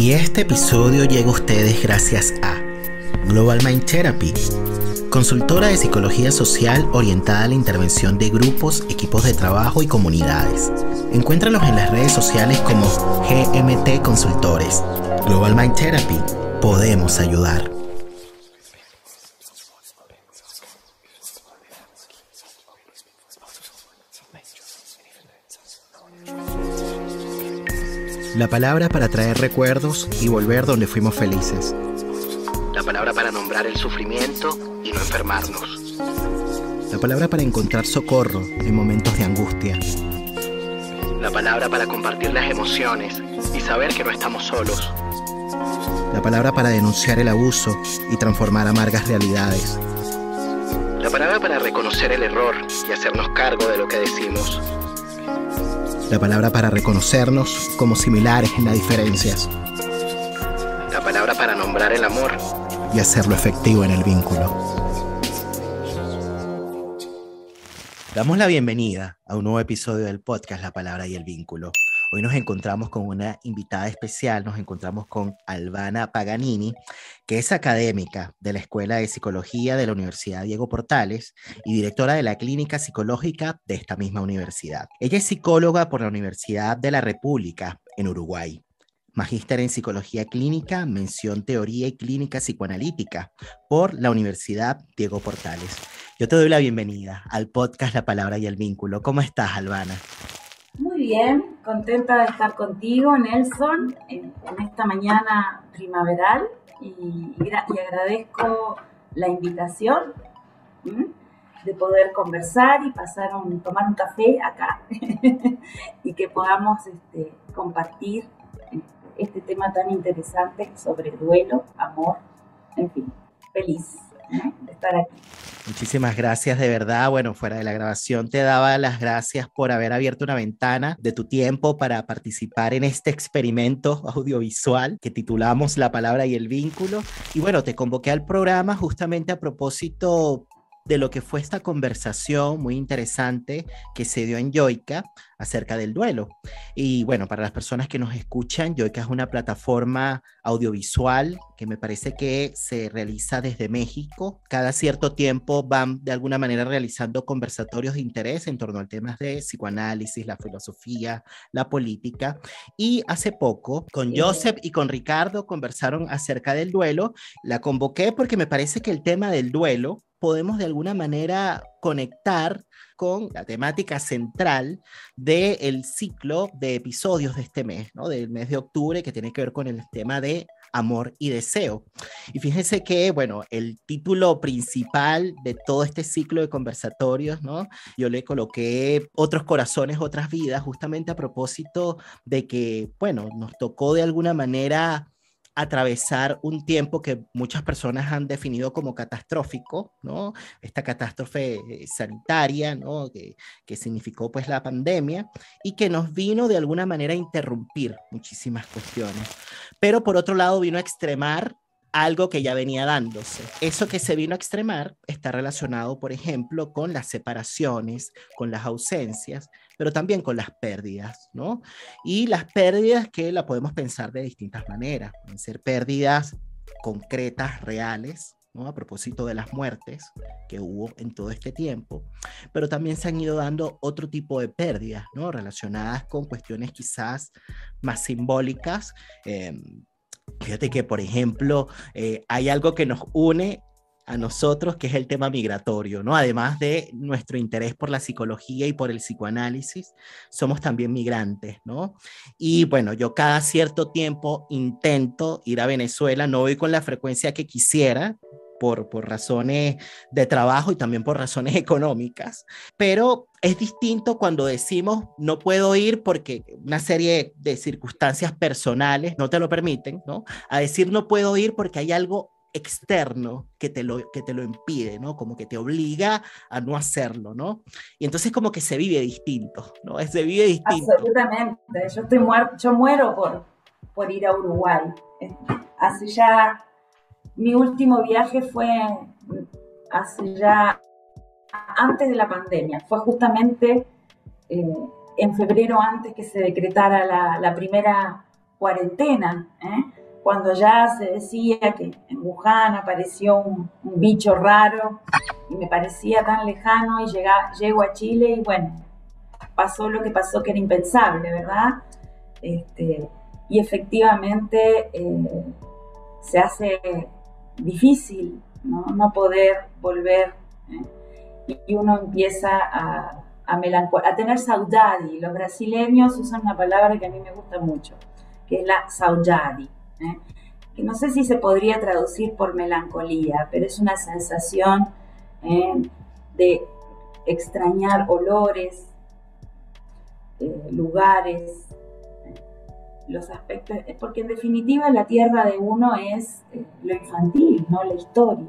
Y este episodio llega a ustedes gracias a Global Mind Therapy, consultora de psicología social orientada a la intervención de grupos, equipos de trabajo y comunidades. Encuéntralos en las redes sociales como GMT Consultores. Global Mind Therapy, podemos ayudar. La palabra para traer recuerdos y volver donde fuimos felices. La palabra para nombrar el sufrimiento y no enfermarnos. La palabra para encontrar socorro en momentos de angustia. La palabra para compartir las emociones y saber que no estamos solos. La palabra para denunciar el abuso y transformar amargas realidades. La palabra para reconocer el error y hacernos cargo de lo que decimos. La palabra para reconocernos como similares en las diferencias. La palabra para nombrar el amor y hacerlo efectivo en el vínculo. Damos la bienvenida a un nuevo episodio del podcast La Palabra y el Vínculo. Hoy nos encontramos con una invitada especial, nos encontramos con Albana Paganini, que es académica de la Escuela de Psicología de la Universidad Diego Portales y directora de la Clínica Psicológica de esta misma universidad. Ella es psicóloga por la Universidad de la República en Uruguay, magíster en Psicología Clínica, mención Teoría y Clínica Psicoanalítica por la Universidad Diego Portales. Yo te doy la bienvenida al podcast La Palabra y el Vínculo. ¿Cómo estás, Albana? Muy bien, contenta de estar contigo, Nelson, en esta mañana primaveral y agradezco la invitación de poder conversar y tomar un café acá y que podamos compartir este tema tan interesante sobre duelo, amor, en fin, feliz de estar aquí. Muchísimas gracias, de verdad. Bueno, fuera de la grabación te daba las gracias por haber abierto una ventana de tu tiempo para participar en este experimento audiovisual que titulamos La Palabra y el Vínculo. Y bueno, te convoqué al programa justamente a propósito de lo que fue esta conversación muy interesante que se dio en Yoica acerca del duelo. Y bueno, para las personas que nos escuchan, Yoica es una plataforma audiovisual que me parece que se realiza desde México. Cada cierto tiempo van de alguna manera realizando conversatorios de interés en torno a temas de psicoanálisis, la filosofía, la política. Y hace poco, con Joseph y con Ricardo conversaron acerca del duelo. La convoqué porque me parece que el tema del duelo podemos de alguna manera conectar con la temática central del ciclo de episodios de este mes, ¿no? Del mes de octubre, que tiene que ver con el tema de amor y deseo. Y fíjense que, bueno, el título principal de todo este ciclo de conversatorios, ¿no? Yo le coloqué Otros corazones, otras vidas, justamente a propósito de que, bueno, nos tocó de alguna manera atravesar un tiempo que muchas personas han definido como catastrófico, ¿no? Esta catástrofe sanitaria, ¿no? Que significó pues la pandemia y que nos vino de alguna manera a interrumpir muchísimas cuestiones. Pero por otro lado vino a extremar algo que ya venía dándose. Eso que se vino a extremar está relacionado, por ejemplo, con las separaciones, con las ausencias, pero también con las pérdidas, ¿no? Y las pérdidas que la podemos pensar de distintas maneras. Pueden ser pérdidas concretas, reales, ¿no? A propósito de las muertes que hubo en todo este tiempo, pero también se han ido dando otro tipo de pérdidas, ¿no? Relacionadas con cuestiones quizás más simbólicas. Fíjate que, por ejemplo, hay algo que nos une a nosotros, que es el tema migratorio, ¿no? Además de nuestro interés por la psicología y por el psicoanálisis, somos también migrantes, ¿no? Y bueno, yo cada cierto tiempo intento ir a Venezuela, no voy con la frecuencia que quisiera, por razones de trabajo y también por razones económicas, pero es distinto cuando decimos no puedo ir porque una serie de circunstancias personales no te lo permiten, ¿no? A decir no puedo ir porque hay algo externo que te lo impide, ¿no? Como que te obliga a no hacerlo, ¿no? Y entonces como que se vive distinto, ¿no? Se vive distinto. Absolutamente. Yo muero por ir a Uruguay. Hace ya... Mi último viaje fue hace ya antes de la pandemia. Fue justamente en febrero, antes que se decretara la primera cuarentena, cuando ya se decía que en Wuhan apareció un bicho raro y me parecía tan lejano, y llego a Chile y bueno, pasó lo que pasó, que era impensable, ¿verdad? Y efectivamente se hace difícil, ¿no? No poder volver, y uno empieza a tener saudade. Los brasileños usan una palabra que a mí me gusta mucho, que es la saudade, que no sé si se podría traducir por melancolía, pero es una sensación de extrañar olores, lugares, los aspectos, porque en definitiva la tierra de uno es lo infantil, no la historia.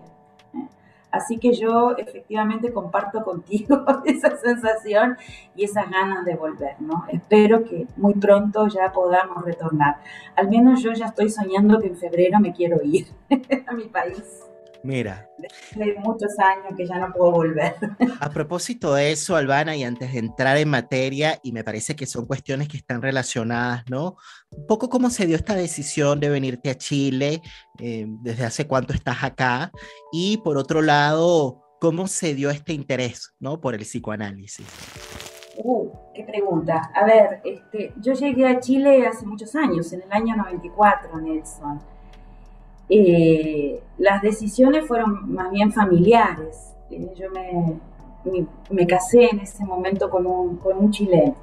Así que yo efectivamente comparto contigo esa sensación y esas ganas de volver, ¿no? Espero que muy pronto ya podamos retornar. Al menos yo ya estoy soñando que en febrero me quiero ir a mi país. Mira, Desde muchos años que ya no puedo volver. a propósito de eso, Albana, y antes de entrar en materia, y me parece que son cuestiones que están relacionadas, ¿no? Un poco cómo se dio esta decisión de venirte a Chile, desde hace cuánto estás acá, y por otro lado, cómo se dio este interés, ¿no? Por el psicoanálisis. Qué pregunta. A ver, yo llegué a Chile hace muchos años, en el año 94, Nelson. Las decisiones fueron más bien familiares. Yo me casé en ese momento con un chileno.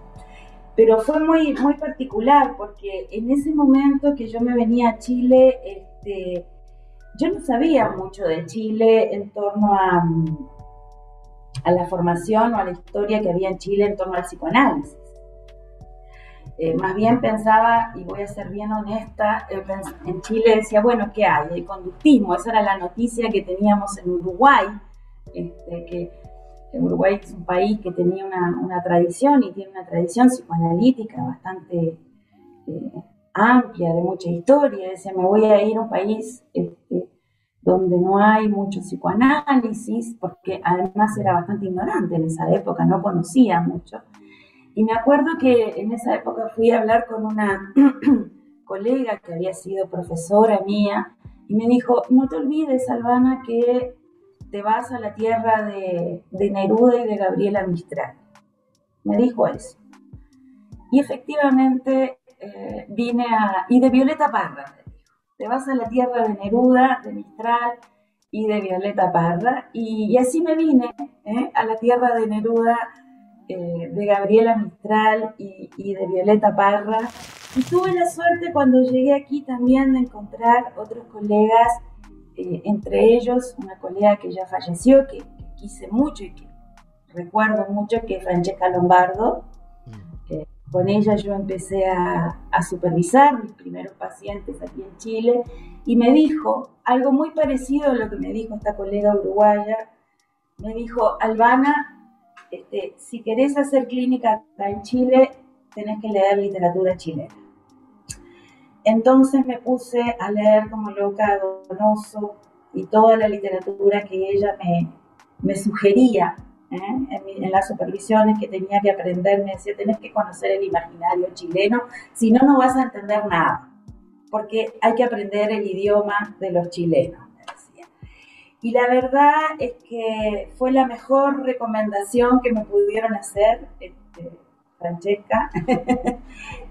Pero fue muy, muy particular, porque en ese momento que yo me venía a Chile, yo no sabía mucho de Chile en torno a la formación o a la historia que había en Chile en torno al psicoanálisis. Más bien pensaba, y voy a ser bien honesta, en Chile decía, bueno, ¿qué hay? El conductismo, esa era la noticia que teníamos en Uruguay, que Uruguay es un país que tenía una tradición, y tiene una tradición psicoanalítica bastante amplia, de mucha historia. Decía, me voy a ir a un país donde no hay mucho psicoanálisis, porque además era bastante ignorante en esa época, no conocía mucho. Y me acuerdo que en esa época fui a hablar con una colega que había sido profesora mía, y me dijo, no te olvides, Albana, que te vas a la tierra de Neruda y de Gabriela Mistral. Me dijo eso. Y efectivamente vine y de Violeta Parra, me dijo, te vas a la tierra de Neruda, de Mistral y de Violeta Parra. Y así me vine a la tierra de Neruda, de Gabriela Mistral y de Violeta Parra. Y tuve la suerte cuando llegué aquí también de encontrar otros colegas, entre ellos una colega que ya falleció, que quise mucho y que recuerdo mucho, que es Francesca Lombardo. Con ella yo empecé a supervisar mis primeros pacientes aquí en Chile, y me dijo algo muy parecido a lo que me dijo esta colega uruguaya. Me dijo, Albana, si querés hacer clínica acá en Chile, tenés que leer literatura chilena. Entonces me puse a leer como loca a Donoso y toda la literatura que ella me sugería en las supervisiones que tenía que aprender. Me decía, tenés que conocer el imaginario chileno, si no, no vas a entender nada, porque hay que aprender el idioma de los chilenos. Y la verdad es que fue la mejor recomendación que me pudieron hacer, Francesca.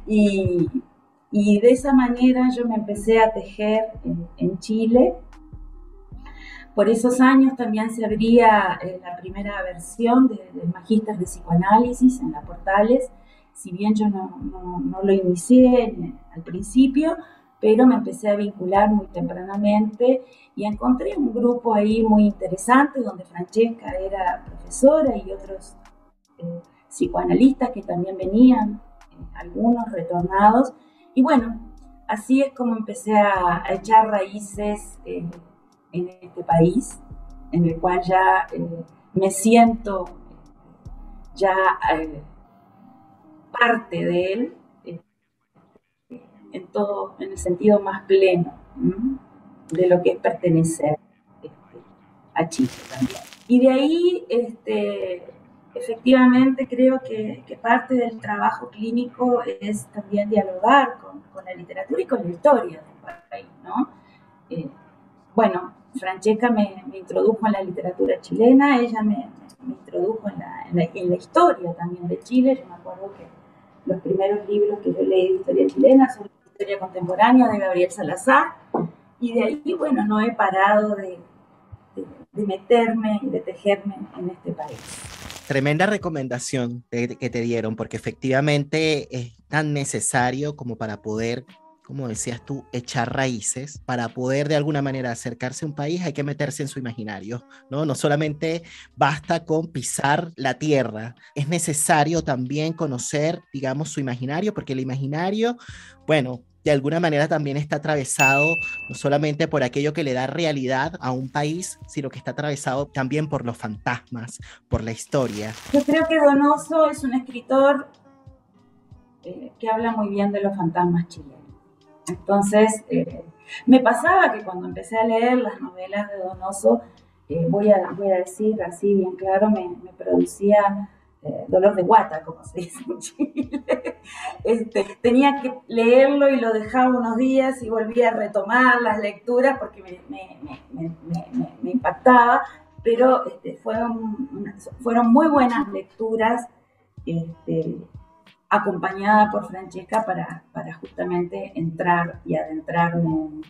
y de esa manera yo me empecé a tejer en Chile. Por esos años también se abría la primera versión del Magíster de Psicoanálisis en la Portales. Si bien yo no lo inicié al principio, pero me empecé a vincular muy tempranamente y encontré un grupo ahí muy interesante donde Francesca era profesora y otros psicoanalistas que también venían, algunos retornados. Y bueno, así es como empecé a echar raíces en este país, en el cual ya me siento ya parte de él, en el sentido más pleno de lo que es pertenecer a Chile también. Y de ahí efectivamente creo que parte del trabajo clínico es también dialogar con la literatura y con la historia del país, ¿no? Eh, bueno, Francesca me introdujo en la literatura chilena, ella me introdujo en la historia también de Chile. Yo me acuerdo que los primeros libros que yo leí de historia chilena son la historia contemporánea de Gabriel Salazar, y de ahí, bueno, no he parado de meterme y de tejerme en este país. Tremenda recomendación que te dieron, porque efectivamente es tan necesario como para poder, como decías tú, echar raíces. Para poder de alguna manera acercarse a un país hay que meterse en su imaginario, ¿no? No solamente basta con pisar la tierra, es necesario también conocer, digamos, su imaginario, porque el imaginario, bueno, de alguna manera también está atravesado no solamente por aquello que le da realidad a un país, sino que está atravesado también por los fantasmas, por la historia. Yo creo que Donoso es un escritor que habla muy bien de los fantasmas chilenos. Entonces, me pasaba que cuando empecé a leer las novelas de Donoso, voy a decir así bien claro, me producía dolor de guata, como se dice en Chile. Tenía que leerlo y lo dejaba unos días y volvía a retomar las lecturas porque me impactaba, pero fueron muy buenas lecturas, acompañada por Francesca para justamente entrar y adentrarme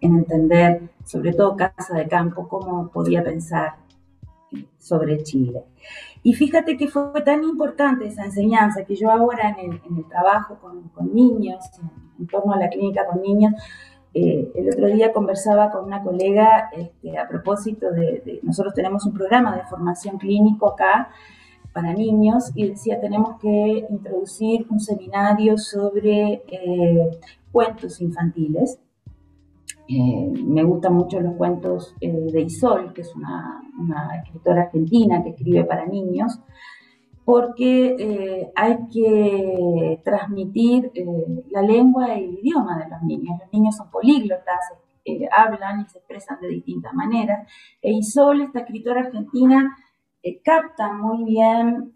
en entender, sobre todo Casa de Campo, cómo podía pensar sobre Chile. Y fíjate que fue tan importante esa enseñanza que yo ahora en el trabajo con niños, en torno a la clínica con niños, el otro día conversaba con una colega a propósito nosotros tenemos un programa de formación clínico acá para niños, y decía, tenemos que introducir un seminario sobre cuentos infantiles. Me gustan mucho los cuentos de Isol, que es una escritora argentina que escribe para niños, porque hay que transmitir la lengua y el idioma de los niños. Los niños son políglotas, hablan y se expresan de distintas maneras. E Isol, esta escritora argentina, capta muy bien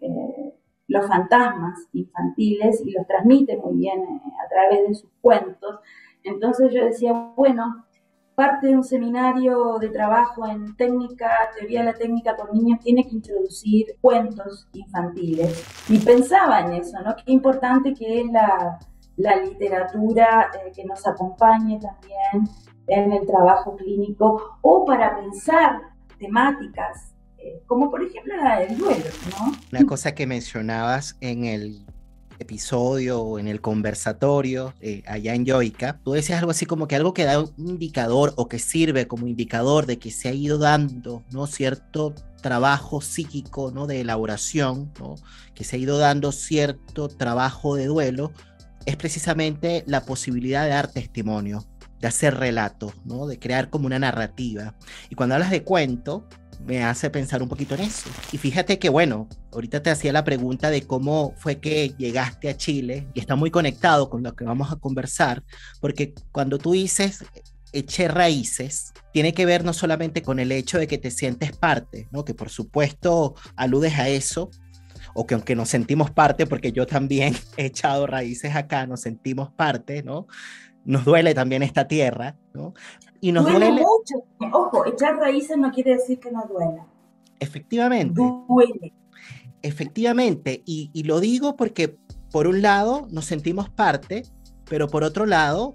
los fantasmas infantiles y los transmite muy bien a través de sus cuentos. Entonces yo decía, bueno, parte de un seminario de trabajo en teoría de la técnica con niños, tiene que introducir cuentos infantiles. Y pensaba en eso, ¿no? Qué importante que es la literatura que nos acompañe también en el trabajo clínico, o para pensar temáticas como por ejemplo la del duelo, ¿no? Una cosa que mencionabas en el episodio o en el conversatorio allá en Yoica, tú decías algo así como que algo que da un indicador o que sirve como indicador de que se ha ido dando, ¿no?, cierto trabajo psíquico, ¿no?, de elaboración, ¿no?, que se ha ido dando cierto trabajo de duelo, es precisamente la posibilidad de dar testimonio, de hacer relatos, ¿no?, de crear como una narrativa. Y cuando hablas de cuento, me hace pensar un poquito en eso. Y fíjate que, bueno, ahorita te hacía la pregunta de cómo fue que llegaste a Chile, y está muy conectado con lo que vamos a conversar, porque cuando tú dices eché raíces, tiene que ver no solamente con el hecho de que te sientes parte, ¿no?, que por supuesto aludes a eso, o que aunque nos sentimos parte, porque yo también he echado raíces acá, nos sentimos parte, ¿no? Nos duele también esta tierra, ¿no? Y nos duele duele mucho. Ojo, echar raíces no quiere decir que no duela. Efectivamente. Duele. Efectivamente. Y lo digo porque, por un lado, nos sentimos parte, pero por otro lado,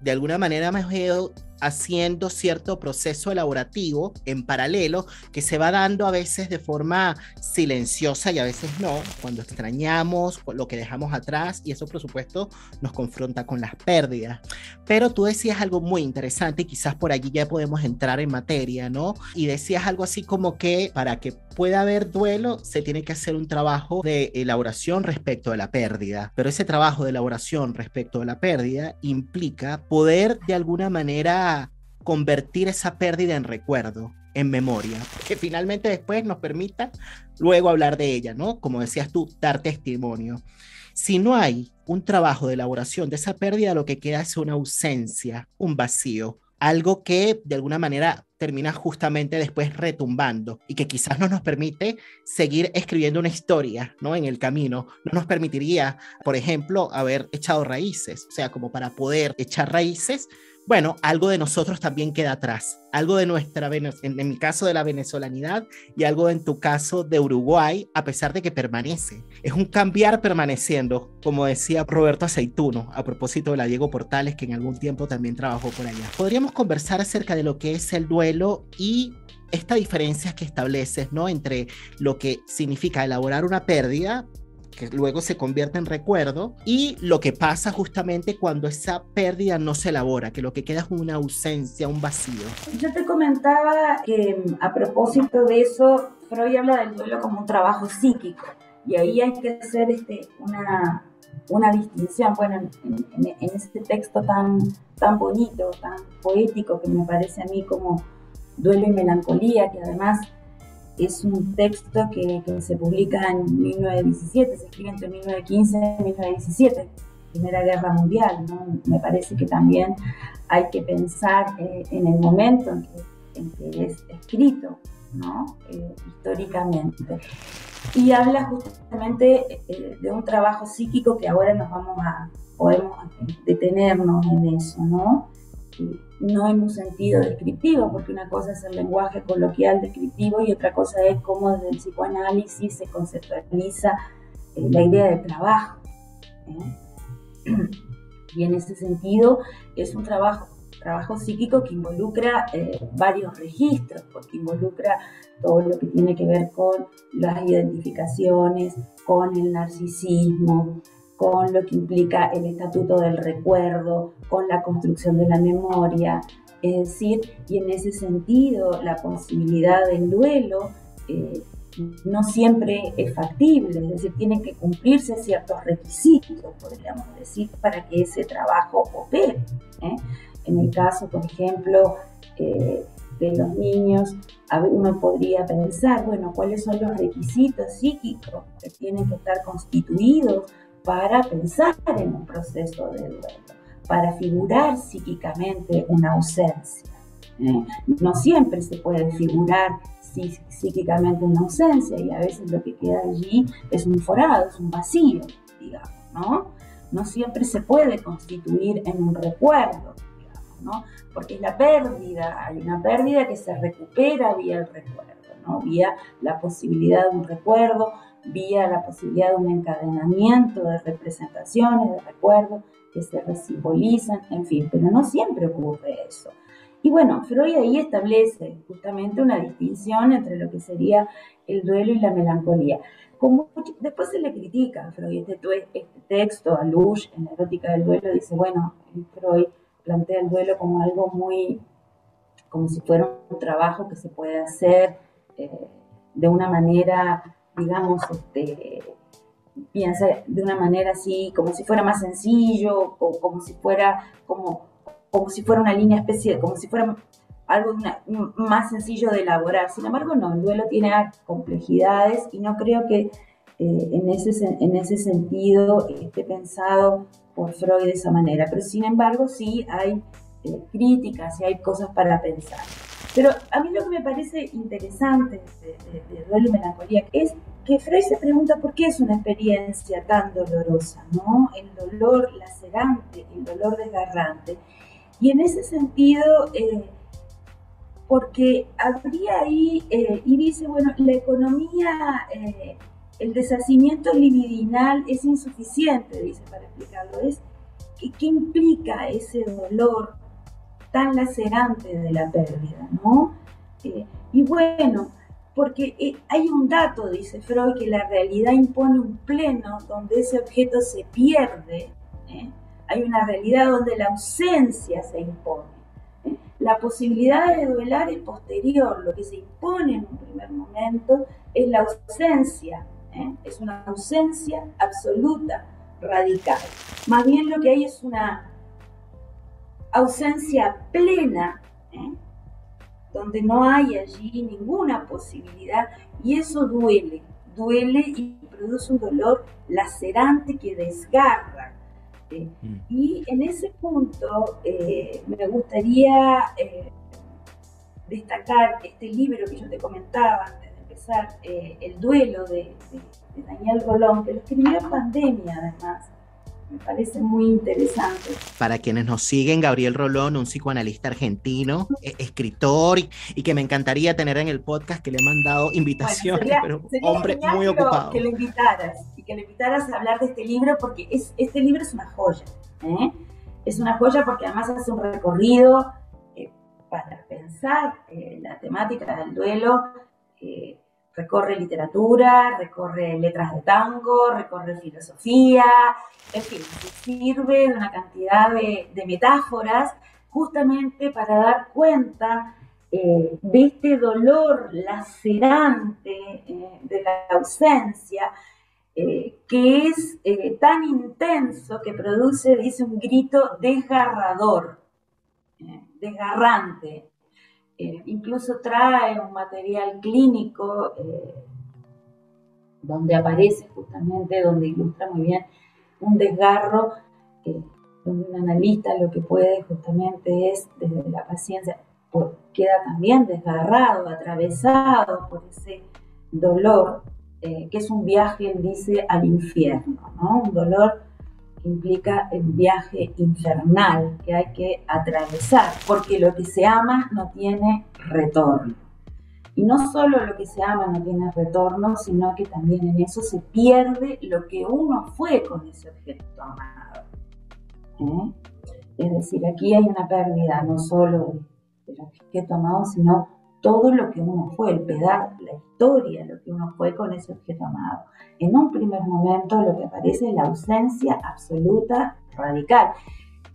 de alguna manera me he ido haciendo cierto proceso elaborativo en paralelo que se va dando a veces de forma silenciosa y a veces no, cuando extrañamos lo que dejamos atrás, y eso por supuesto nos confronta con las pérdidas. Pero tú decías algo muy interesante y quizás por allí ya podemos entrar en materia, ¿no? Y decías algo así como que para que pueda haber duelo se tiene que hacer un trabajo de elaboración respecto de la pérdida, pero ese trabajo de elaboración respecto de la pérdida implica poder de alguna manera convertir esa pérdida en recuerdo, en memoria, que finalmente después nos permita luego hablar de ella, ¿no? Como decías tú, dar testimonio. Si no hay un trabajo de elaboración de esa pérdida, lo que queda es una ausencia, un vacío, algo que de alguna manera termina justamente después retumbando y que quizás no nos permite seguir escribiendo una historia, ¿no? En el camino, no nos permitiría, por ejemplo, haber echado raíces, o sea, como para poder echar raíces, bueno, algo de nosotros también queda atrás, algo de nuestra, en mi caso de la venezolanidad y algo en tu caso de Uruguay, a pesar de que permanece. Es un cambiar permaneciendo, como decía Roberto Aceituno, a propósito de la Diego Portales, que en algún tiempo también trabajó por allá. Podríamos conversar acerca de lo que es el duelo y esta diferencia que estableces, ¿no? Entre lo que significa elaborar una pérdida, que luego se convierte en recuerdo, y lo que pasa justamente cuando esa pérdida no se elabora, que lo que queda es una ausencia, un vacío. Yo te comentaba que a propósito de eso, Freud habla del duelo como un trabajo psíquico, y ahí hay que hacer una distinción. Bueno, en este texto tan bonito, tan poético, que me parece a mí como Duelo y Melancolía, que además es un texto que se publica en 1917, se escribe entre 1915 y 1917, Primera Guerra Mundial, ¿no? Me parece que también hay que pensar en el momento en que es escrito, ¿no? Históricamente. Y habla justamente de un trabajo psíquico que ahora podemos detenernos en eso, ¿no? No en un sentido descriptivo, porque una cosa es el lenguaje coloquial descriptivo y otra cosa es cómo desde el psicoanálisis se conceptualiza la idea de trabajo. Y en ese sentido es un trabajo psíquico que involucra varios registros, porque involucra todo lo que tiene que ver con las identificaciones, con el narcisismo, con lo que implica el estatuto del recuerdo, con la construcción de la memoria, es decir, y en ese sentido la posibilidad del duelo no siempre es factible, es decir, tienen que cumplirse ciertos requisitos, podríamos decir, para que ese trabajo opere. En el caso, por ejemplo, de los niños, uno podría pensar, bueno, ¿cuáles son los requisitos psíquicos que tienen que estar constituidos para pensar en un proceso de duelo, para figurar psíquicamente una ausencia? No siempre se puede figurar psíquicamente una ausencia, y a veces lo que queda allí es un forado, es un vacío, digamos, ¿no? No siempre se puede constituir en un recuerdo, digamos, ¿no? Porque es la pérdida, hay una pérdida que se recupera vía el recuerdo, ¿no? Vía la posibilidad de un recuerdo, vía la posibilidad de un encadenamiento de representaciones, de recuerdos que se resimbolizan, en fin, pero no siempre ocurre eso. Y bueno, Freud ahí establece justamente una distinción entre lo que sería el duelo y la melancolía. Después se le critica a Freud este texto, a Lusch, en la erótica del duelo, dice, bueno, Freud plantea el duelo como algo como si fuera un trabajo que se puede hacer de una manera, digamos, piensa de una manera así, como si fuera más sencillo, o como si fuera una línea especie, como si fuera algo más sencillo de elaborar. Sin embargo, no, el duelo tiene complejidades y no creo que en ese sentido esté pensado por Freud de esa manera. Pero sin embargo, sí hay críticas y hay cosas para pensar. Pero a mí lo que me parece interesante de duelo y melancolía es que Freud se pregunta por qué es una experiencia tan dolorosa, ¿no? El dolor lacerante, el dolor desgarrante. Y en ese sentido, porque habría ahí, y dice, bueno, la economía, el deshacimiento libidinal es insuficiente, dice, para explicarlo. ¿Qué implica ese dolor tan lacerante de la pérdida, ¿no? Y bueno, porque hay un dato, dice Freud, que la realidad impone un pleno donde ese objeto se pierde, hay una realidad donde la ausencia se impone. La posibilidad de duelar es posterior, lo que se impone en un primer momento es la ausencia, es una ausencia absoluta, radical. Más bien lo que hay es una ausencia plena, donde no hay allí ninguna posibilidad, y eso duele y produce un dolor lacerante que desgarra, Y en ese punto me gustaría destacar este libro que yo te comentaba antes de empezar, El duelo de Daniel Rolón, que lo escribió en pandemia además. Me parece muy interesante. Para quienes nos siguen, Gabriel Rolón, un psicoanalista argentino, escritor, y que me encantaría tener en el podcast, que le he mandado invitaciones, bueno, pero sería hombre genial muy ocupado. Que lo invitaras y que lo invitaras a hablar de este libro, porque este libro es una joya. Es una joya porque además hace un recorrido para pensar la temática del duelo. Recorre literatura, recorre letras de tango, recorre filosofía, en fin, se sirve de una cantidad de metáforas justamente para dar cuenta de este dolor lacerante de la ausencia, que es tan intenso que produce, dice, un grito desgarrador, desgarrante. Incluso trae un material clínico donde aparece justamente, donde ilustra muy bien un desgarro, donde un analista lo que puede justamente es, desde la paciencia, queda también desgarrado, atravesado por ese dolor, que es un viaje, él dice, al infierno, ¿no? Un dolor que implica el viaje infernal que hay que atravesar, porque lo que se ama no tiene retorno. Y no solo lo que se ama no tiene retorno, sino que también en eso se pierde lo que uno fue con ese objeto amado. Es decir, aquí hay una pérdida no solo del objeto amado, sino todo lo que uno fue, el pedazo, la historia, lo que uno fue con ese objeto amado. En un primer momento lo que aparece es la ausencia absoluta, radical.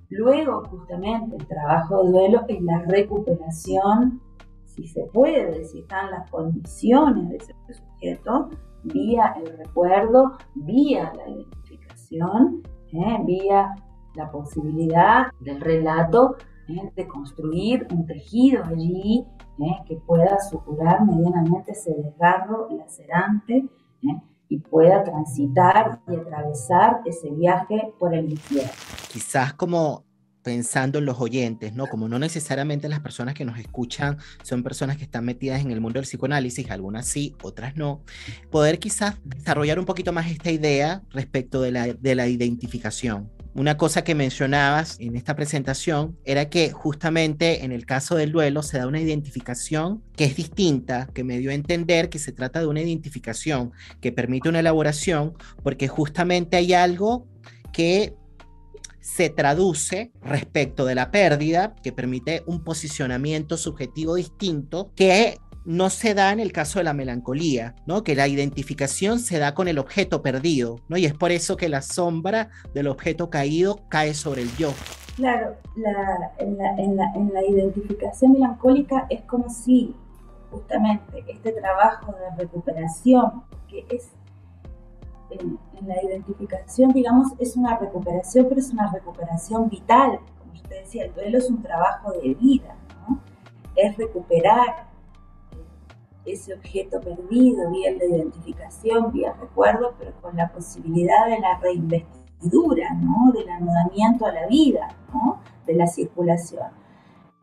Luego, justamente, el trabajo de duelo es la recuperación, si se puede, si están las condiciones de ese sujeto, vía el recuerdo, vía la identificación, vía la posibilidad del relato, de construir un tejido allí que pueda suturar medianamente ese desgarro lacerante y pueda transitar y atravesar ese viaje por el infierno. Quizás como pensando en los oyentes, ¿no? Como no necesariamente las personas que nos escuchan son personas que están metidas en el mundo del psicoanálisis, algunas sí, otras no, poder quizás desarrollar un poquito más esta idea respecto de la identificación. Una cosa que mencionabas en esta presentación era que justamente en el caso del duelo se da una identificación que es distinta, que me dio a entender que se trata de una identificación que permite una elaboración, porque justamente hay algo que se traduce respecto de la pérdida, que permite un posicionamiento subjetivo distinto, que no se da en el caso de la melancolía, ¿no? Que la identificación se da con el objeto perdido, ¿no? Y es por eso que la sombra del objeto caído cae sobre el yo. Claro, en la identificación melancólica es como si justamente este trabajo de recuperación, que es en la identificación, digamos, es una recuperación, pero es una recuperación vital. Como usted decía, el duelo es un trabajo de vida, ¿no? Es recuperar ese objeto perdido vía la identificación, vía el recuerdo, pero con la posibilidad de la reinvestidura, ¿no? Del anudamiento a la vida, ¿no? De la circulación.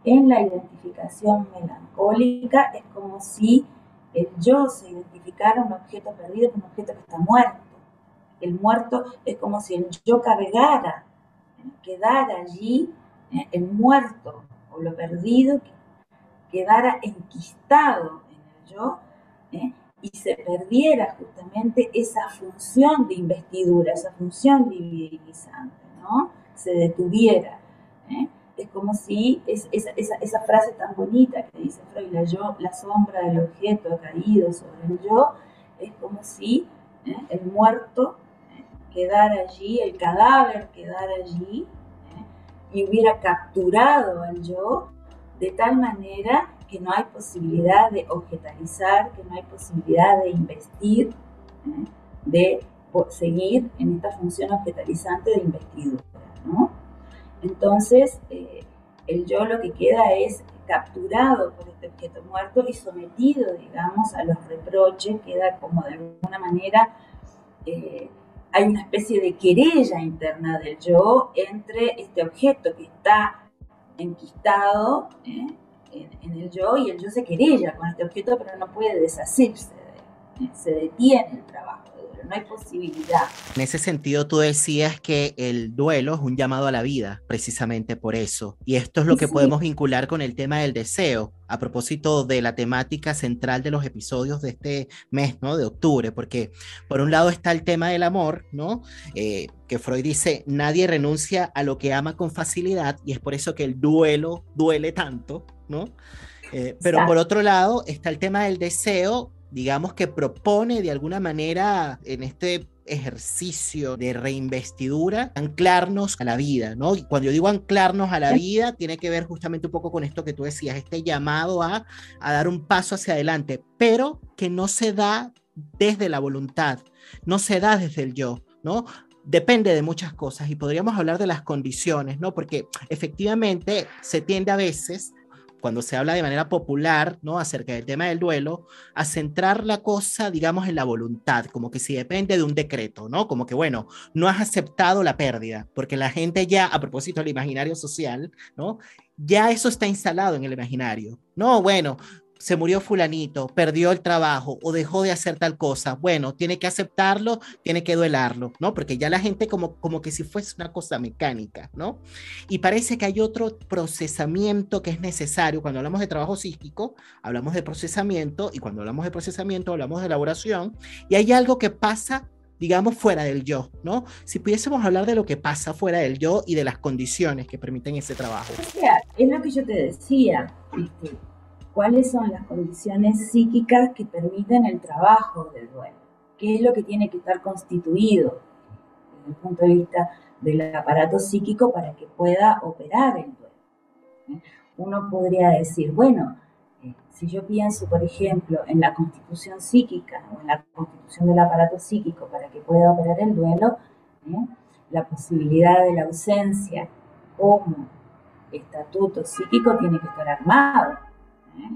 En la identificación melancólica es como si el yo se identificara un objeto perdido con un objeto que está muerto. El muerto es como si el yo cargara, quedara allí, el muerto o lo perdido quedara enquistado en el yo, y se perdiera justamente esa función de investidura, esa función divinizante, ¿no? Se detuviera. Es como si esa frase tan bonita que dice Freud, la sombra del objeto caído sobre el yo, es como si el muerto quedara allí, el cadáver quedara allí, y hubiera capturado al yo de tal manera que no hay posibilidad de objetalizar, que no hay posibilidad de investir, de seguir en esta función objetalizante de investidura, ¿no? Entonces, el yo lo que queda es capturado por este objeto muerto y sometido, digamos, a los reproches, queda como de alguna manera hay una especie de querella interna del yo entre este objeto que está enquistado en el yo, y el yo se querella con este objeto, pero no puede deshacerse de él. Se detiene el trabajo de duelo, no hay posibilidad. En ese sentido, tú decías que el duelo es un llamado a la vida, precisamente por eso. Y esto es lo que Sí, podemos vincular con el tema del deseo, a propósito de la temática central de los episodios de este mes, ¿no? De octubre, porque por un lado está el tema del amor, ¿no? Que Freud dice, nadie renuncia a lo que ama con facilidad, y es por eso que el duelo duele tanto, ¿no? Pero por otro lado está el tema del deseo, digamos que propone de alguna manera en este ejercicio de reinvestidura anclarnos a la vida, ¿no? Y cuando yo digo anclarnos a la vida, tiene que ver justamente un poco con esto que tú decías, este llamado a dar un paso hacia adelante, pero que no se da desde la voluntad, no se da desde el yo, ¿no? Depende de muchas cosas y podríamos hablar de las condiciones, ¿no? Porque efectivamente se tiende a veces, cuando se habla de manera popular, ¿no? Acerca del tema del duelo, a centrar la cosa, digamos, en la voluntad, como que si depende de un decreto, ¿no? Como que, bueno, no has aceptado la pérdida, porque la gente ya, a propósito del imaginario social, ¿no? Ya eso está instalado en el imaginario. No, bueno, se murió fulanito, perdió el trabajo o dejó de hacer tal cosa. Bueno, tiene que aceptarlo, tiene que duelarlo, ¿no? Porque ya la gente como que si fuese una cosa mecánica, ¿no? Y parece que hay otro procesamiento que es necesario. Cuando hablamos de trabajo psíquico, hablamos de procesamiento, y cuando hablamos de procesamiento, hablamos de elaboración, y hay algo que pasa, digamos, fuera del yo, ¿no? Si pudiésemos hablar de lo que pasa fuera del yo y de las condiciones que permiten ese trabajo. O sea, es lo que yo te decía, ¿cuáles son las condiciones psíquicas que permiten el trabajo del duelo? ¿Qué es lo que tiene que estar constituido desde el punto de vista del aparato psíquico para que pueda operar el duelo? Uno podría decir, bueno, si yo pienso, por ejemplo, en la constitución psíquica o en la constitución del aparato psíquico para que pueda operar el duelo, la posibilidad de la ausencia como estatuto psíquico tiene que estar armado.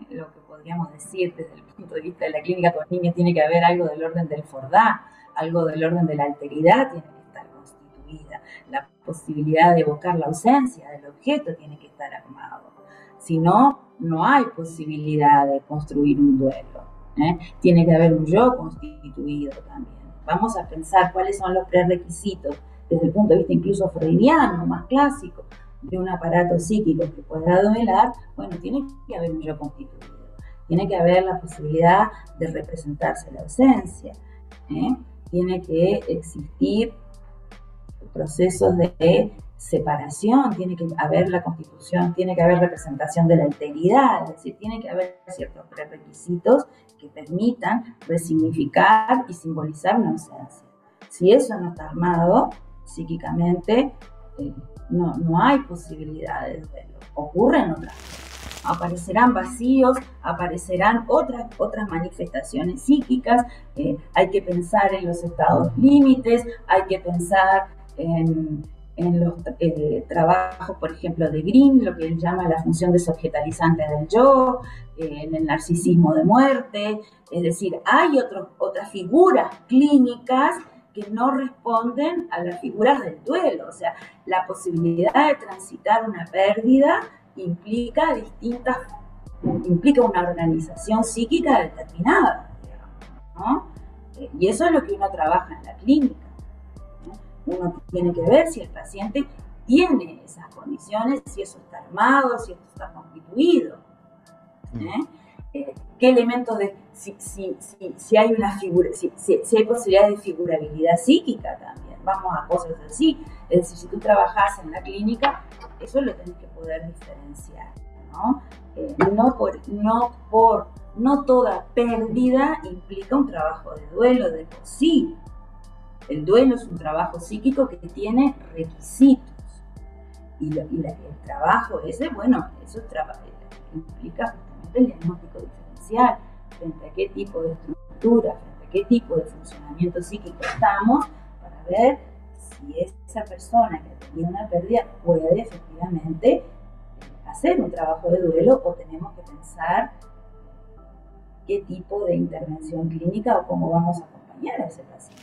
Lo que podríamos decir desde el punto de vista de la clínica con niños, tiene que haber algo del orden del Fordá, algo del orden de la alteridad tiene que estar constituida, la posibilidad de evocar la ausencia del objeto tiene que estar armado. Si no, no hay posibilidad de construir un duelo. Tiene que haber un yo constituido también. Vamos a pensar cuáles son los prerequisitos desde el punto de vista incluso freudiano, más clásico, de un aparato psíquico que pueda duelar. Bueno, tiene que haber un yo constituido, tiene que haber la posibilidad de representarse la ausencia, tiene que existir procesos de separación, tiene que haber la constitución, tiene que haber representación de la alteridad, es decir, tiene que haber ciertos prerequisitos que permitan resignificar y simbolizar una ausencia. Si eso no está armado psíquicamente, no hay posibilidades de verlo. Ocurren otras cosas. Aparecerán vacíos, aparecerán otras manifestaciones psíquicas, hay que pensar en los estados límites, hay que pensar en los trabajos, por ejemplo, de Green, lo que él llama la función desobjetalizante del yo, en el narcisismo de muerte, es decir, hay otras figuras clínicas que no responden a las figuras del duelo. O sea, la posibilidad de transitar una pérdida implica una organización psíquica determinada, ¿no? Y eso es lo que uno trabaja en la clínica, ¿no? Uno tiene que ver si el paciente tiene esas condiciones, si eso está armado, si esto está constituido. ¿Qué elementos de si hay una figura, si hay posibilidades de figurabilidad psíquica también? Vamos a cosas así. Es decir, si tú trabajas en la clínica, eso lo tenés que poder diferenciar, ¿no? No toda pérdida implica un trabajo de duelo de por sí. El duelo es un trabajo psíquico que tiene requisitos. Y el trabajo ese, bueno, eso implica justamente el diagnóstico diferencial, frente a qué tipo de estructura, frente a qué tipo de funcionamiento psíquico estamos, para ver si esa persona que ha tenido una pérdida puede efectivamente hacer un trabajo de duelo, o tenemos que pensar qué tipo de intervención clínica o cómo vamos a acompañar a ese paciente.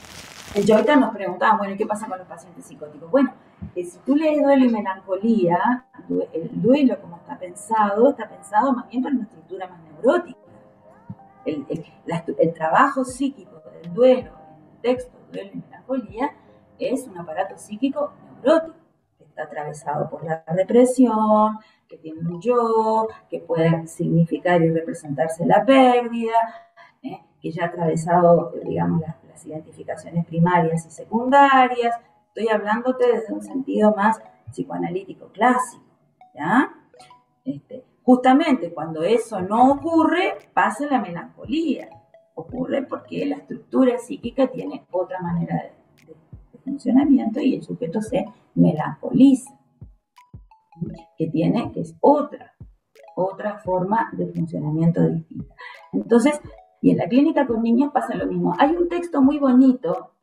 El Joita nos preguntaba, bueno, ¿y qué pasa con los pacientes psicóticos? Bueno, si tú lees duelo y melancolía, el duelo como está pensado más bien para una estructura más neurótica. El trabajo psíquico del duelo en el texto duelo y melancolía es un aparato psíquico neurótico, que está atravesado por la represión, que tiene un yo, que puede significar y representarse la pérdida, que ya ha atravesado, digamos, las identificaciones primarias y secundarias. Estoy hablándote desde un sentido más psicoanalítico clásico, ¿ya? Justamente cuando eso no ocurre, pasa la melancolía. Ocurre porque la estructura psíquica tiene otra manera de funcionamiento y el sujeto se melancoliza, que es otra forma de funcionamiento distinta. Entonces, y en la clínica con niños pasa lo mismo. Hay un texto muy bonito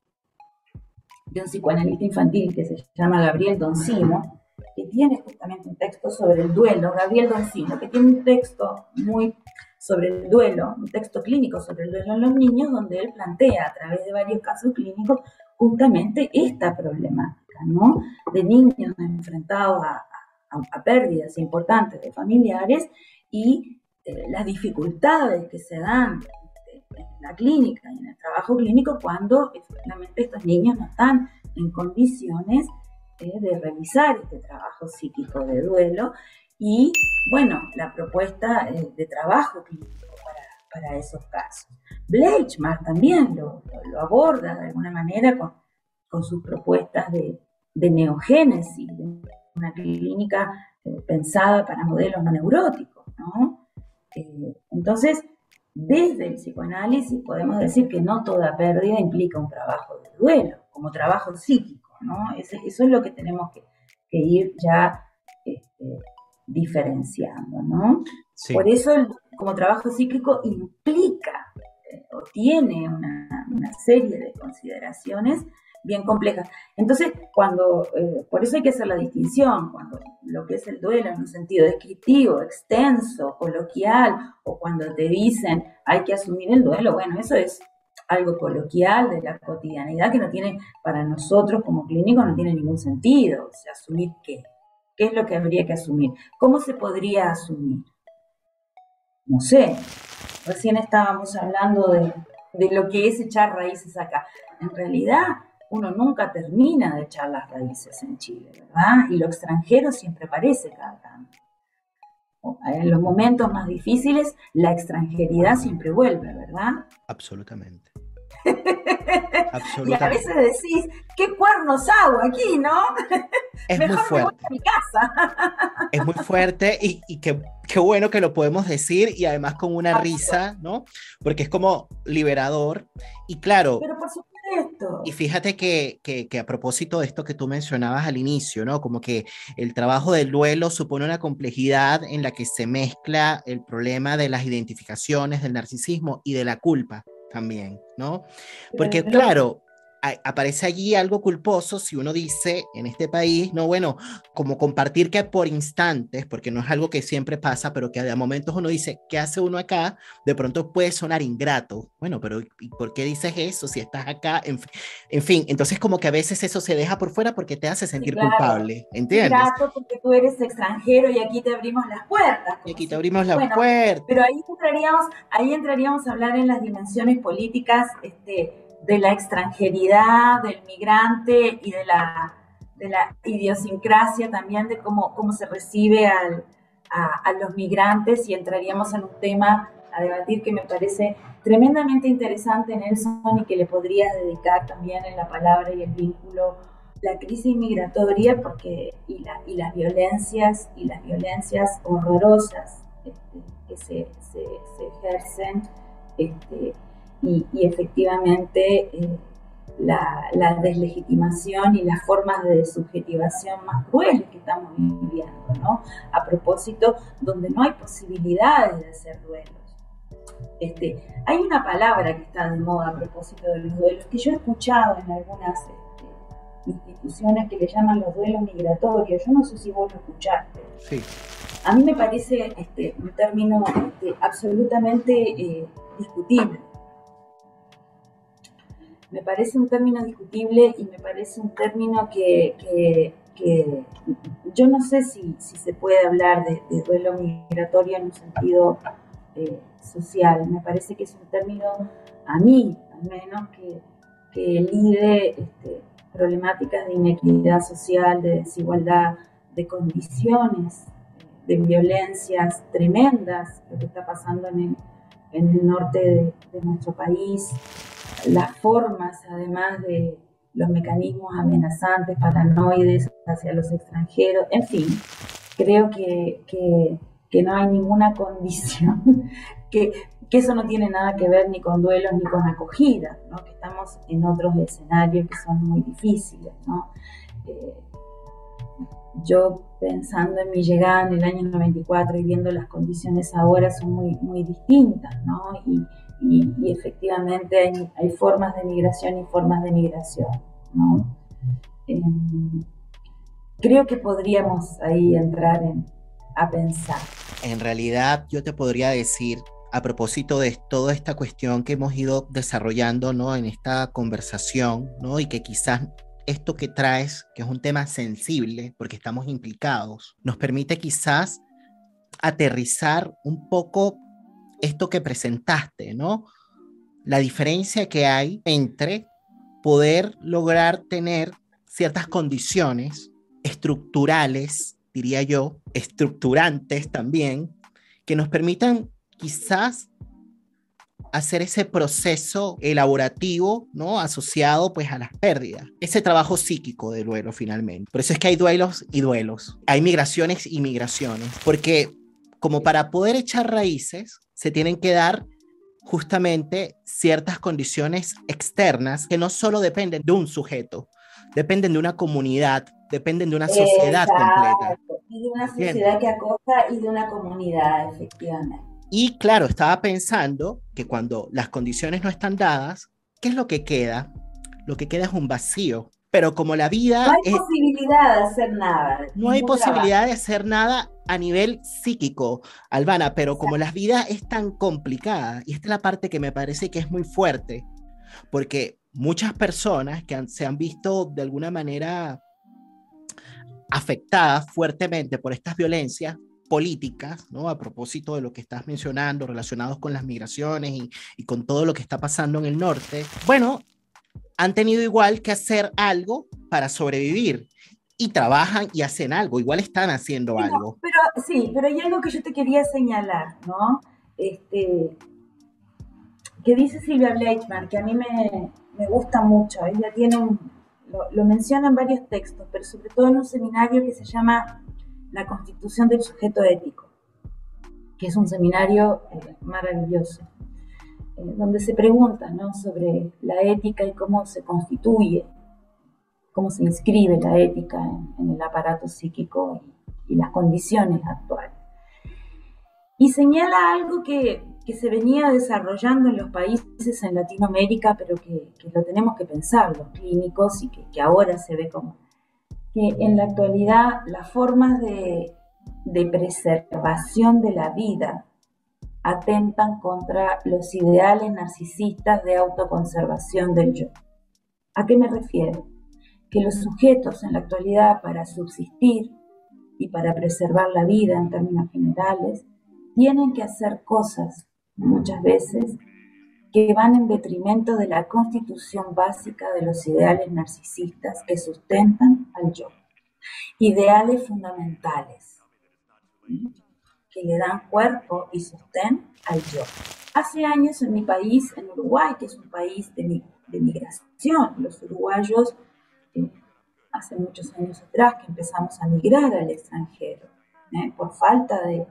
de un psicoanalista infantil que se llama Gabriel Doncino, que tiene justamente un texto sobre el duelo, Gabriel Doncino, que tiene un texto muy sobre el duelo, un texto clínico sobre el duelo en los niños, donde él plantea a través de varios casos clínicos justamente esta problemática, ¿no? De niños enfrentados a pérdidas importantes de familiares y las dificultades que se dan en la clínica y en el trabajo clínico cuando efectivamente estos niños no están en condiciones de realizar este trabajo psíquico de duelo y, bueno, la propuesta de trabajo clínico para esos casos. Bleichmark también lo aborda de alguna manera con sus propuestas de neogénesis, de una clínica pensada para modelos no neuróticos, ¿no? Entonces, desde el psicoanálisis podemos decir que no toda pérdida implica un trabajo de duelo, como trabajo psíquico, ¿no? Eso es lo que tenemos que ir ya diferenciando, ¿no? Sí. Por eso como trabajo psíquico implica o tiene una serie de consideraciones bien complejas. Entonces, por eso hay que hacer la distinción, cuando lo que es el duelo en un sentido descriptivo, extenso, coloquial, o cuando te dicen hay que asumir el duelo, bueno, eso es algo coloquial de la cotidianidad que no tiene, para nosotros como clínicos, no tiene ningún sentido. O sea, ¿asumir qué? ¿Qué es lo que habría que asumir? ¿Cómo se podría asumir? No sé, recién estábamos hablando de lo que es echar raíces acá. En realidad, uno nunca termina de echar las raíces en Chile, ¿verdad? Y lo extranjero siempre aparece cada tanto. En los momentos más difíciles, la extranjeridad siempre vuelve, ¿verdad? Absolutamente. Y a veces decís, ¿qué cuernos hago aquí, no? Es mejor muy fuerte. Me voy a mi casa. Es muy fuerte y qué bueno que lo podemos decir y además con una risa, ¿no? Porque es como liberador y claro. Pero por supuesto. Y fíjate que a propósito de esto que tú mencionabas al inicio, ¿no? Como que el trabajo del duelo supone una complejidad en la que se mezcla el problema de las identificaciones, del narcisismo y de la culpa también, ¿no? Porque claro, aparece allí algo culposo si uno dice en este país, no, bueno, como compartir que por instantes, porque no es algo que siempre pasa, pero que a momentos uno dice, ¿qué hace uno acá? De pronto puede sonar ingrato. Bueno, pero ¿y por qué dices eso si estás acá? En fin, entonces como que a veces eso se deja por fuera porque te hace sentir culpable, ¿entiendes? Ingrato porque tú eres extranjero y aquí te abrimos las puertas. Y aquí te abrimos las puertas. Pero ahí entraríamos a hablar en las dimensiones políticas, de la extranjeridad, del migrante y de la idiosincrasia también de cómo se recibe a los migrantes, y entraríamos en un tema a debatir que me parece tremendamente interesante, Nelson, y que le podrías dedicar también en la palabra y el vínculo, la crisis migratoria, porque y las violencias horrorosas que se ejercen, y efectivamente la deslegitimación y las formas de subjetivación más crueles que estamos viviendo, ¿no? A propósito, donde no hay posibilidades de hacer duelos. Hay una palabra que está de moda a propósito de los duelos, que yo he escuchado en algunas instituciones que le llaman los duelos migratorios. Yo no sé si vos lo escuchaste. Sí. A mí me parece un término absolutamente discutible. me parece un término discutible y me parece un término que yo no sé si se puede hablar de duelo migratorio en un sentido social. Me parece que es un término, a mí al menos, que elide problemáticas de inequidad social, de desigualdad, de condiciones, de violencias tremendas, lo que está pasando en el norte de nuestro país, las formas, además de los mecanismos amenazantes, paranoides hacia los extranjeros, en fin, creo que no hay ninguna condición, que eso no tiene nada que ver ni con duelos ni con acogida, ¿no? Que estamos en otros escenarios que son muy difíciles, ¿no? Yo pensando en mi llegada en el año 94 y viendo las condiciones ahora son muy distintas, ¿no? Y efectivamente hay formas de migración y formas de migración, ¿no? Creo que podríamos ahí entrar a pensar. En realidad, yo te podría decir, a propósito de toda esta cuestión que hemos ido desarrollando, ¿no? En esta conversación, ¿no? Y que quizás esto que traes, que es un tema sensible, porque estamos implicados, nos permite quizás aterrizar un poco esto que presentaste, ¿no? La diferencia que hay entre poder lograr tener ciertas condiciones estructurales, diría yo, estructurantes también, que nos permitan quizás hacer ese proceso elaborativo, ¿no? Asociado pues a las pérdidas, ese trabajo psíquico de duelo finalmente. Por eso es que hay duelos y duelos, hay migraciones y migraciones, porque como para poder echar raíces se tienen que dar justamente ciertas condiciones externas que no solo dependen de un sujeto, dependen de una comunidad, dependen de una sociedad completa. Exacto, y de una ¿Entiendes? sociedad que acoja y de una comunidad, efectivamente. Y claro, estaba pensando que cuando las condiciones no están dadas, ¿qué es lo que queda? Lo que queda es un vacío. Pero como la No vida hay posibilidad de hacer nada, no hay ningún trabajo. posibilidad de hacer nada a nivel psíquico, Albana, pero como la vida es tan complicada, y esta es la parte que me parece que es muy fuerte, porque muchas personas que se han visto de alguna manera afectadas fuertemente por estas violencias políticas, ¿no? A propósito de lo que estás mencionando, relacionados con las migraciones y con todo lo que está pasando en el norte, bueno, han tenido igual que hacer algo para sobrevivir y trabajan y hacen algo, igual están haciendo Sí, no, algo. pero hay algo que yo te quería señalar, ¿no? Que dice Silvia Bleichmann, que a mí me gusta mucho. Ella tiene lo menciona en varios textos, pero sobre todo en un seminario que se llama La Constitución del Sujeto Ético, que es un seminario maravilloso, donde se pregunta, ¿no? Sobre la ética y cómo se constituye, cómo se inscribe la ética en el aparato psíquico y las condiciones actuales. Y señala algo que se venía desarrollando en los países en Latinoamérica, pero que lo tenemos que pensar los clínicos y que ahora se ve como que en la actualidad las formas de preservación de la vida atentan contra los ideales narcisistas de autoconservación del yo. ¿A qué me refiero? Que los sujetos en la actualidad, para subsistir y para preservar la vida en términos generales, tienen que hacer cosas muchas veces que van en detrimento de la constitución básica de los ideales narcisistas que sustentan al yo. Ideales fundamentales que le dan cuerpo y sostén al yo. Hace años en mi país, en Uruguay, que es un país de migración, los uruguayos hace muchos años atrás que empezamos a migrar al extranjero, por falta de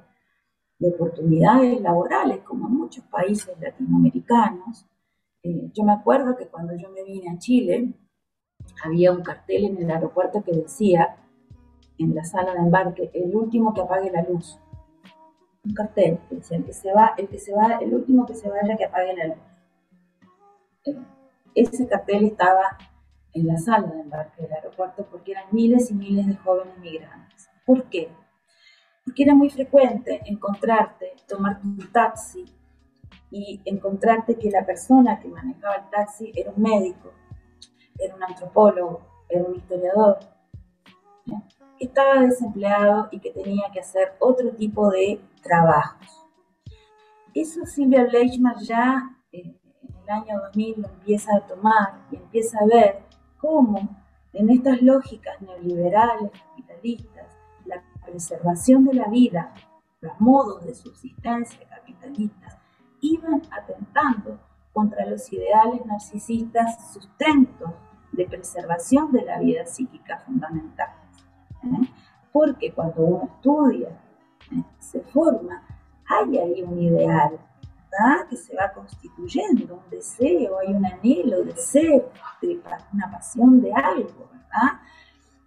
oportunidades laborales, como en muchos países latinoamericanos. Yo me acuerdo que cuando yo me vine a Chile, había un cartel en el aeropuerto que decía, en la sala de embarque, el último que apague la luz. Un cartel que decía, el último que se vaya que apague la luz. Ese cartel estaba en la sala de embarque del aeropuerto porque eran miles y miles de jóvenes migrantes. ¿Por qué? Porque era muy frecuente encontrarte, tomarte un taxi y encontrarte que la persona que manejaba el taxi era un médico, era un antropólogo, era un historiador, ¿no? Que estaba desempleado y que tenía que hacer otro tipo de trabajos. Eso Silvia Bleichmann ya en el año 2000 lo empieza a tomar y empieza a ver cómo en estas lógicas neoliberales, capitalistas, la preservación de la vida, los modos de subsistencia capitalistas, iban atentando contra los ideales narcisistas, sustentos de preservación de la vida psíquica fundamentales. Porque cuando uno estudia, se forma, hay ahí un ideal, ¿verdad? Que se va constituyendo, un deseo, hay un anhelo de ser, de una pasión de algo, ¿verdad?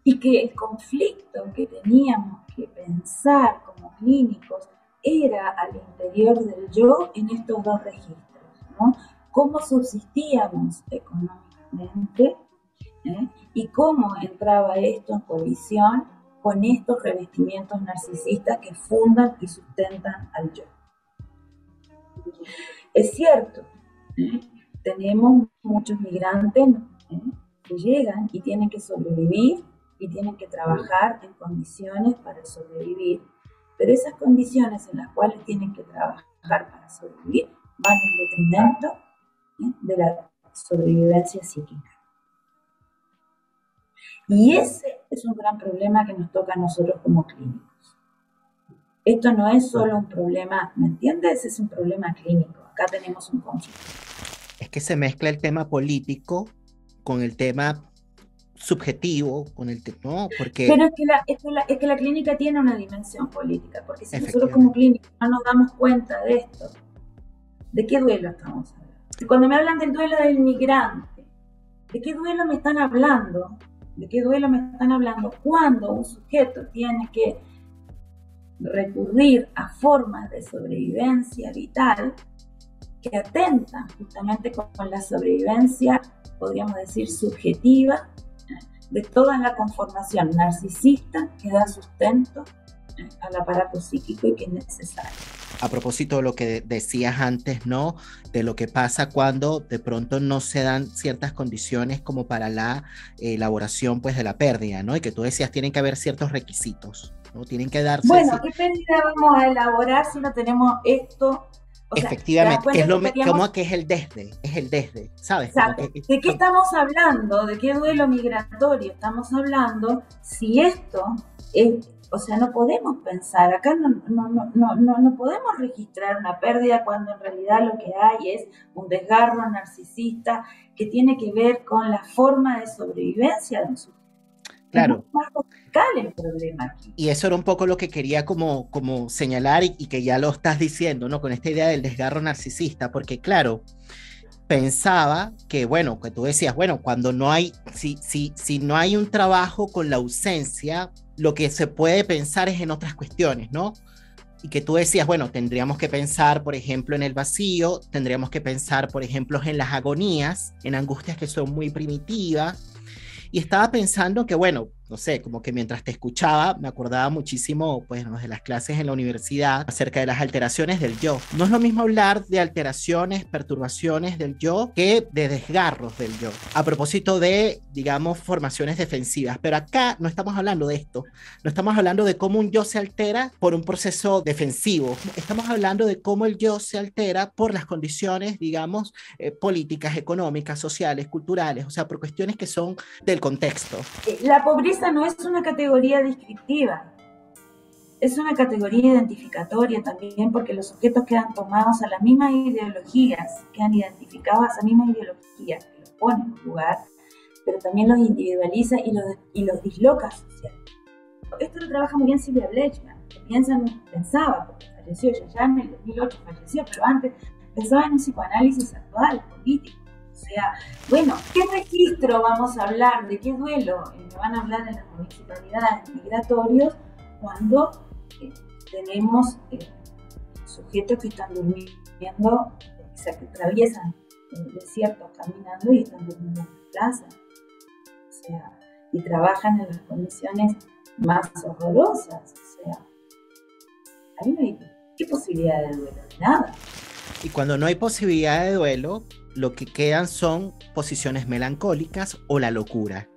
Y que el conflicto que teníamos que pensar como clínicos era al interior del yo en estos dos registros, ¿no? Cómo subsistíamos económicamente, y cómo entraba esto en colisión con estos revestimientos narcisistas que fundan y sustentan al yo. Es cierto, tenemos muchos migrantes que llegan y tienen que sobrevivir y tienen que trabajar en condiciones para sobrevivir, pero esas condiciones en las cuales tienen que trabajar para sobrevivir van en detrimento de la sobrevivencia psíquica. Y ese es un gran problema que nos toca a nosotros como clínicos. Esto no es solo un problema, ¿me entiendes? Es un problema clínico. Acá tenemos un conflicto. Es que se mezcla el tema político con el tema subjetivo, con el no, porque... Pero es que la clínica tiene una dimensión política, porque si nosotros como clínicos no nos damos cuenta de esto, ¿de qué duelo estamos hablando? Cuando me hablan del duelo del migrante, ¿de qué duelo me están hablando? ¿De qué duelo me están hablando cuando un sujeto tiene que recurrir a formas de sobrevivencia vital que atentan justamente con la sobrevivencia, podríamos decir, subjetiva de toda la conformación narcisista que da sustento al aparato psíquico y que es necesario? A propósito de lo que decías antes, ¿no? De lo que pasa cuando de pronto no se dan ciertas condiciones como para la elaboración, pues, de la pérdida, ¿no? Y que tú decías, tienen que haber ciertos requisitos, ¿no? Tienen que darse... Bueno, ¿qué pérdida vamos a elaborar si no tenemos esto? O efectivamente, sea, ¿cómo que es el desde, ¿sabes? Exacto. ¿De qué estamos hablando? ¿De qué duelo migratorio estamos hablando? Si esto es... O sea, no podemos pensar, acá no podemos registrar una pérdida cuando en realidad lo que hay es un desgarro narcisista que tiene que ver con la forma de sobrevivencia de un sujeto. Claro. Es más radical el problema aquí. Y eso era un poco lo que quería como señalar y que ya lo estás diciendo, ¿no? Con esta idea del desgarro narcisista, porque claro, pensaba que, bueno, que tú decías, bueno, cuando no hay, si no hay un trabajo con la ausencia, lo que se puede pensar es en otras cuestiones, ¿no? Y que tú decías, bueno, tendríamos que pensar, por ejemplo, en el vacío, tendríamos que pensar, por ejemplo, en las agonías, en angustias que son muy primitivas. Y estaba pensando que, bueno, no sé, como que mientras te escuchaba, me acordaba muchísimo, pues, de las clases en la universidad acerca de las alteraciones del yo. No es lo mismo hablar de alteraciones, perturbaciones del yo que de desgarros del yo. A propósito de, digamos, formaciones defensivas. Pero acá no estamos hablando de esto. No estamos hablando de cómo un yo se altera por un proceso defensivo. Estamos hablando de cómo el yo se altera por las condiciones, digamos, políticas, económicas, sociales, culturales, o sea, por cuestiones que son del contexto. La pobreza no es una categoría descriptiva, es una categoría identificatoria también, porque los sujetos quedan tomados a las mismas ideologías, quedan identificados a esas mismas ideologías que los ponen en un lugar, pero también los individualiza y los disloca socialmente. Esto lo trabaja muy bien Silvia Bleichmann, que pensaba, porque falleció ya en el 2008 falleció, pero antes pensaba en un psicoanálisis actual, político. O sea, bueno, ¿qué registro vamos a hablar? ¿De qué duelo me van a hablar en las municipalidades migratorios cuando tenemos sujetos que están durmiendo, o sea, que atraviesan desiertos caminando y están durmiendo en la plaza? O sea, y trabajan en las condiciones más horrorosas. O sea, ahí no hay qué posibilidad de duelo, nada. Y cuando no hay posibilidad de duelo, lo que quedan son posiciones melancólicas o la locura.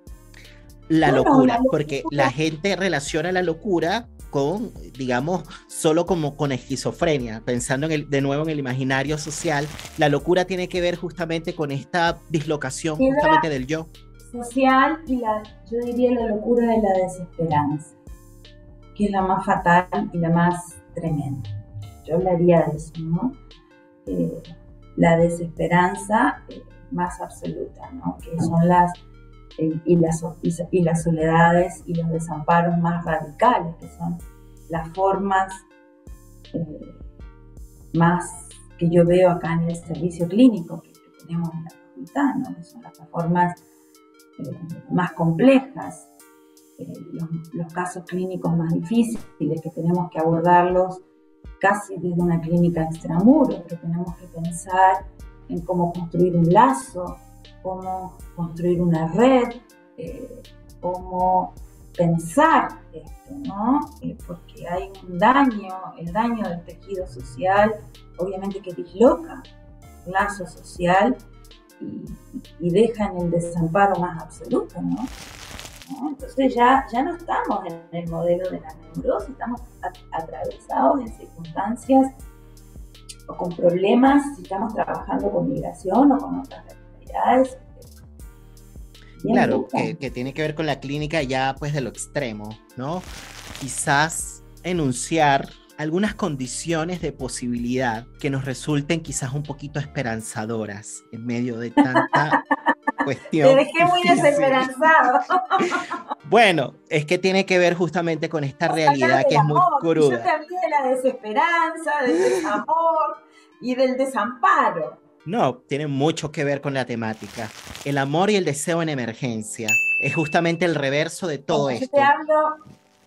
La Bueno, la locura, porque la locura, gente relaciona la locura con, digamos, solo como con esquizofrenia, pensando de nuevo en el imaginario social, la locura tiene que ver justamente con esta dislocación justamente ansiedad del yo. social y yo diría la locura de la desesperanza, que es la más fatal y la más tremenda. Yo hablaría de eso, ¿no? Eh, la desesperanza más absoluta, ¿no? Que son las soledades y los desamparos más radicales, que son las formas eh, más que yo veo acá en el servicio clínico que tenemos en la facultad, ¿no? Que son las formas más complejas, los casos clínicos más difíciles, que tenemos que abordarlos casi desde una clínica extramuros, que tenemos que pensar en cómo construir un lazo, cómo construir una red, cómo pensar esto, ¿no? Porque hay un daño, el daño del tejido social, obviamente que disloca el lazo social y deja en el desamparo más absoluto, ¿no? Entonces ya no estamos en el modelo de la neurosis, estamos atravesados en circunstancias o con problemas, si estamos trabajando con migración o con otras realidades. Claro, que tiene que ver con la clínica ya pues de lo extremo, ¿no? Quizás enunciar algunas condiciones de posibilidad que nos resulten quizás un poquito esperanzadoras en medio de tanta Te cuestión dejé muy difícil. desesperanzado. Bueno, es que tiene que ver justamente con esta Vos hablás realidad que del es muy amor, y yo te cruda. hablé de la desesperanza, del desamor y del desamparo. No, tiene mucho que ver con la temática. El amor y el deseo en emergencia es justamente el reverso de todo Bueno, yo te esto. hablo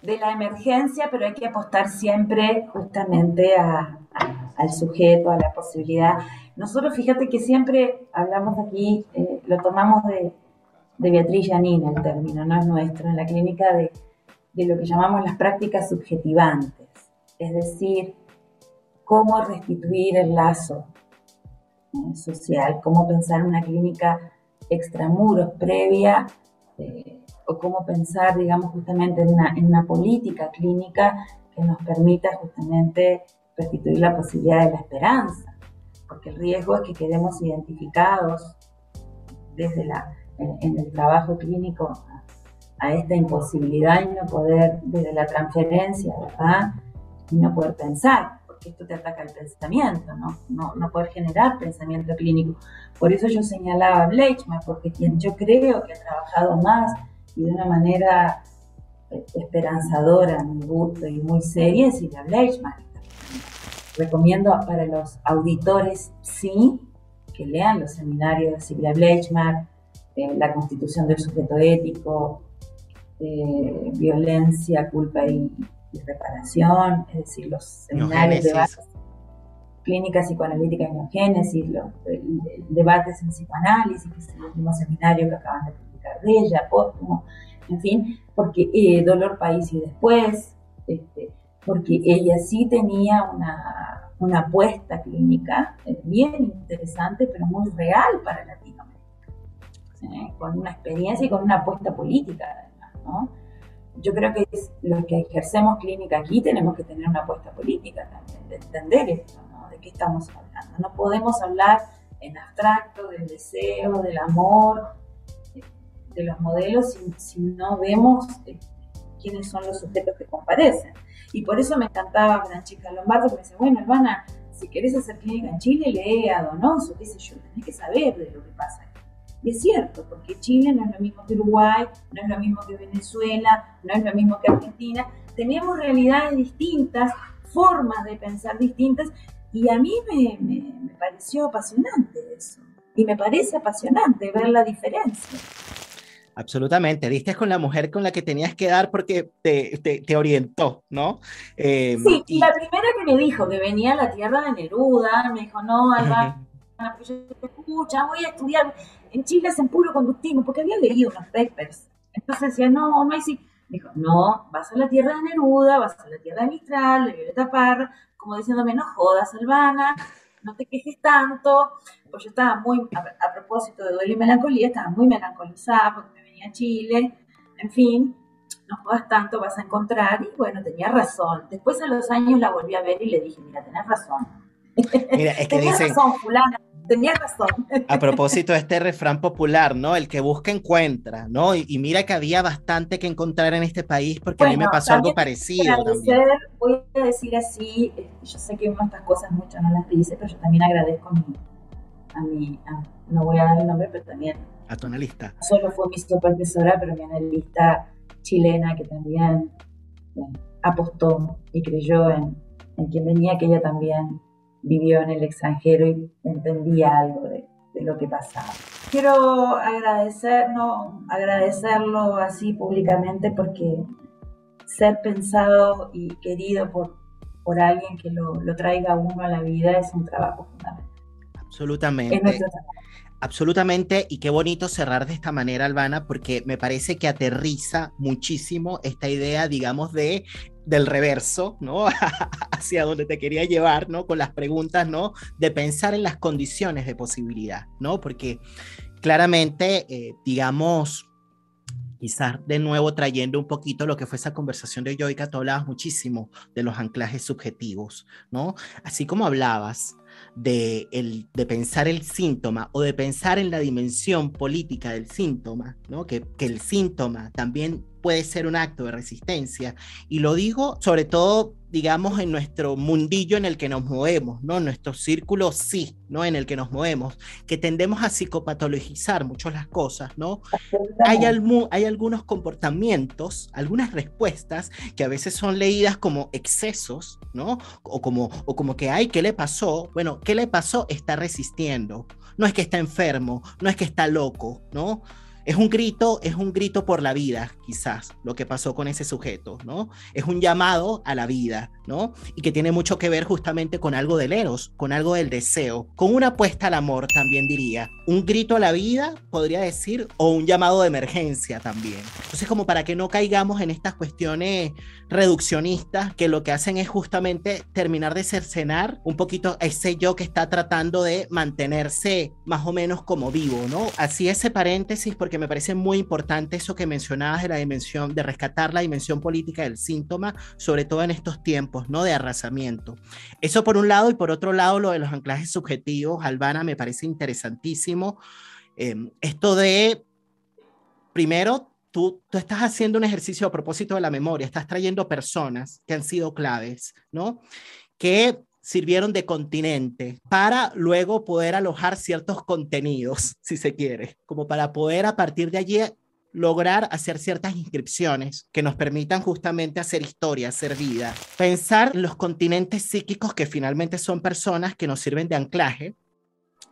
de la emergencia, pero hay que apostar siempre justamente al sujeto, a la posibilidad. Nosotros, fíjate que siempre hablamos aquí, lo tomamos de Beatriz Janina el término, no es nuestro, en la clínica de lo que llamamos las prácticas subjetivantes, es decir, cómo restituir el lazo social, cómo pensar una clínica extramuros previa, o cómo pensar, digamos, justamente en una política clínica que nos permita justamente restituir la posibilidad de la esperanza, porque el riesgo es que quedemos identificados desde en el trabajo clínico a esta imposibilidad y no poder, desde la transferencia, ¿verdad? Y no poder pensar, porque esto te ataca el pensamiento, no poder generar pensamiento clínico. Por eso yo señalaba a Bleichmann, porque quien yo creo que ha trabajado más y de una manera esperanzadora, a mi gusto y muy seria, es Silvia Bleichmann. Recomiendo para los auditores, sí, que lean los seminarios de Silvia Bleichmann, la constitución del sujeto ético, violencia, culpa y reparación, es decir, los seminarios de base, clínica psicoanalítica y neogénesis, los debates en psicoanálisis, que es el último seminario que acaban de publicar de ella, póstumo, en fin, porque Dolor, País y Después, porque ella sí tenía una apuesta clínica bien interesante, pero muy real para Latinoamérica, con una experiencia y con una apuesta política además, ¿no? Yo creo que los que ejercemos clínica aquí tenemos que tener una apuesta política también, de entender esto, ¿no? De qué estamos hablando. No podemos hablar en abstracto del deseo, del amor, de los modelos, si no vemos quiénes son los sujetos que comparecen. Y por eso me encantaba Francesca Lombardo, que me dice, bueno, Albana, si querés hacer clínica en Chile, lee a Donoso, qué sé yo, tenés que saber de lo que pasa aquí. Y es cierto, porque Chile no es lo mismo que Uruguay, no es lo mismo que Venezuela, no es lo mismo que Argentina. Tenemos realidades distintas, formas de pensar distintas, y a mí me pareció apasionante eso. Y me parece apasionante ver la diferencia. Absolutamente, diste con la mujer con la que tenías que dar porque te orientó, ¿no? Sí, y la primera que me dijo que venía a la tierra de Neruda, me dijo, no, Alba, yo te escucha, voy a estudiar, en Chile hacen puro conductismo, porque había leído unos papers. Entonces decía, no hay sí. Me dijo, no, vas a la tierra de Neruda, vas a la tierra de Mistral, de Violeta Parra, como diciéndome, no jodas, Albana, no te quejes tanto, pues yo estaba muy, a propósito de duelo y melancolía, estaba muy melancolizada porque me venía a Chile, en fin, no jodas tanto, vas a encontrar, y bueno, tenía razón. Después a los años la volví a ver y le dije, mira, tenés razón. Mira, es que Tenías dicen, razón, fulana, tenías razón. a propósito de este refrán popular, ¿no? El que busca encuentra, ¿no? Y mira que había bastante que encontrar en este país porque a mí me Bueno, pasó algo también tengo que parecido también. agradecer, voy a decir así, yo sé que uno estas cosas mucho no las dice, pero yo también agradezco no voy a dar el nombre, pero también A tu analista. no solo fue mi supervisora, pero mi analista chilena que también apostó y creyó en quien venía, que ella también vivió en el extranjero y entendía algo de lo que pasaba. Quiero agradecer, no, agradecerlo así públicamente porque ser pensado y querido por alguien que lo traiga a uno a la vida es un trabajo fundamental. Es Absolutamente. nuestro trabajo. Absolutamente, y qué bonito cerrar de esta manera, Albana, porque me parece que aterriza muchísimo esta idea, digamos, del reverso, ¿no? Hacia donde te quería llevar, ¿no? Con las preguntas, ¿no? De pensar en las condiciones de posibilidad, ¿no? Porque claramente, digamos, quizás de nuevo trayendo un poquito lo que fue esa conversación de Yoica, tú hablabas muchísimo de los anclajes subjetivos, ¿no? Así como hablabas de pensar el síntoma o de pensar en la dimensión política del síntoma, ¿no? Que el síntoma también puede ser un acto de resistencia. Y lo digo sobre todo, digamos, en nuestro mundillo en el que nos movemos, ¿no? En nuestro círculo sí, ¿no? En el que nos movemos, que tendemos a psicopatologizar mucho las cosas, ¿no? Hay algunos comportamientos, algunas respuestas que a veces son leídas como excesos, ¿no? O como que, ay, ¿qué le pasó? Bueno, ¿qué le pasó? Está resistiendo. No es que está enfermo, no es que está loco, ¿no? Es un grito por la vida, quizás, lo que pasó con ese sujeto, ¿no? Es un llamado a la vida, ¿no? Y que tiene mucho que ver justamente con algo del eros, con algo del deseo, con una apuesta al amor, también diría. Un grito a la vida, podría decir, o un llamado de emergencia también. Entonces, como para que no caigamos en estas cuestiones reduccionistas que lo que hacen es justamente terminar de cercenar un poquito ese yo que está tratando de mantenerse más o menos como vivo, ¿no? Así ese paréntesis porque me parece muy importante eso que mencionabas de la dimensión, de rescatar la dimensión política del síntoma, sobre todo en estos tiempos, ¿no? De arrasamiento. Eso por un lado, y por otro lado lo de los anclajes subjetivos, Albana, me parece interesantísimo. Esto de, primero, tú estás haciendo un ejercicio a propósito de la memoria, estás trayendo personas que han sido claves, ¿no? Que sirvieron de continente para luego poder alojar ciertos contenidos, si se quiere, como para poder a partir de allí lograr hacer ciertas inscripciones que nos permitan justamente hacer historia, hacer vida. Pensar en los continentes psíquicos que finalmente son personas que nos sirven de anclaje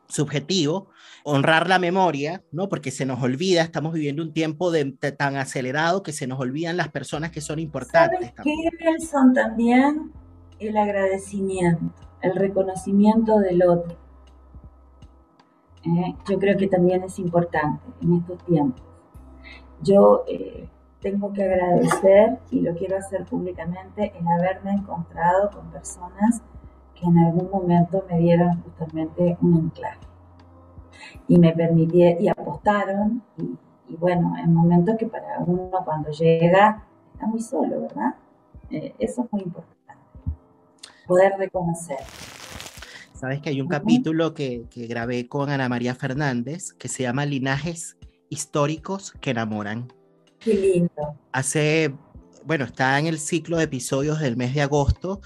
subjetivo, honrar la memoria, ¿no? Porque se nos olvida, estamos viviendo un tiempo tan acelerado que se nos olvidan las personas que son ¿Sabes importantes qué, también. Nelson? También el agradecimiento, el reconocimiento del otro. Yo creo que también es importante en estos tiempos. Yo tengo que agradecer, y lo quiero hacer públicamente, el haberme encontrado con personas que en algún momento me dieron justamente un anclaje y me permitieron y apostaron y bueno, en momentos que para uno cuando llega está muy solo, ¿verdad? Eso es muy importante, poder reconocer. Sabes que hay un Uh-huh. capítulo que grabé con Ana María Fernández que se llama Linajes históricos que enamoran. Qué lindo. Hace, bueno, está en el ciclo de episodios del mes de agosto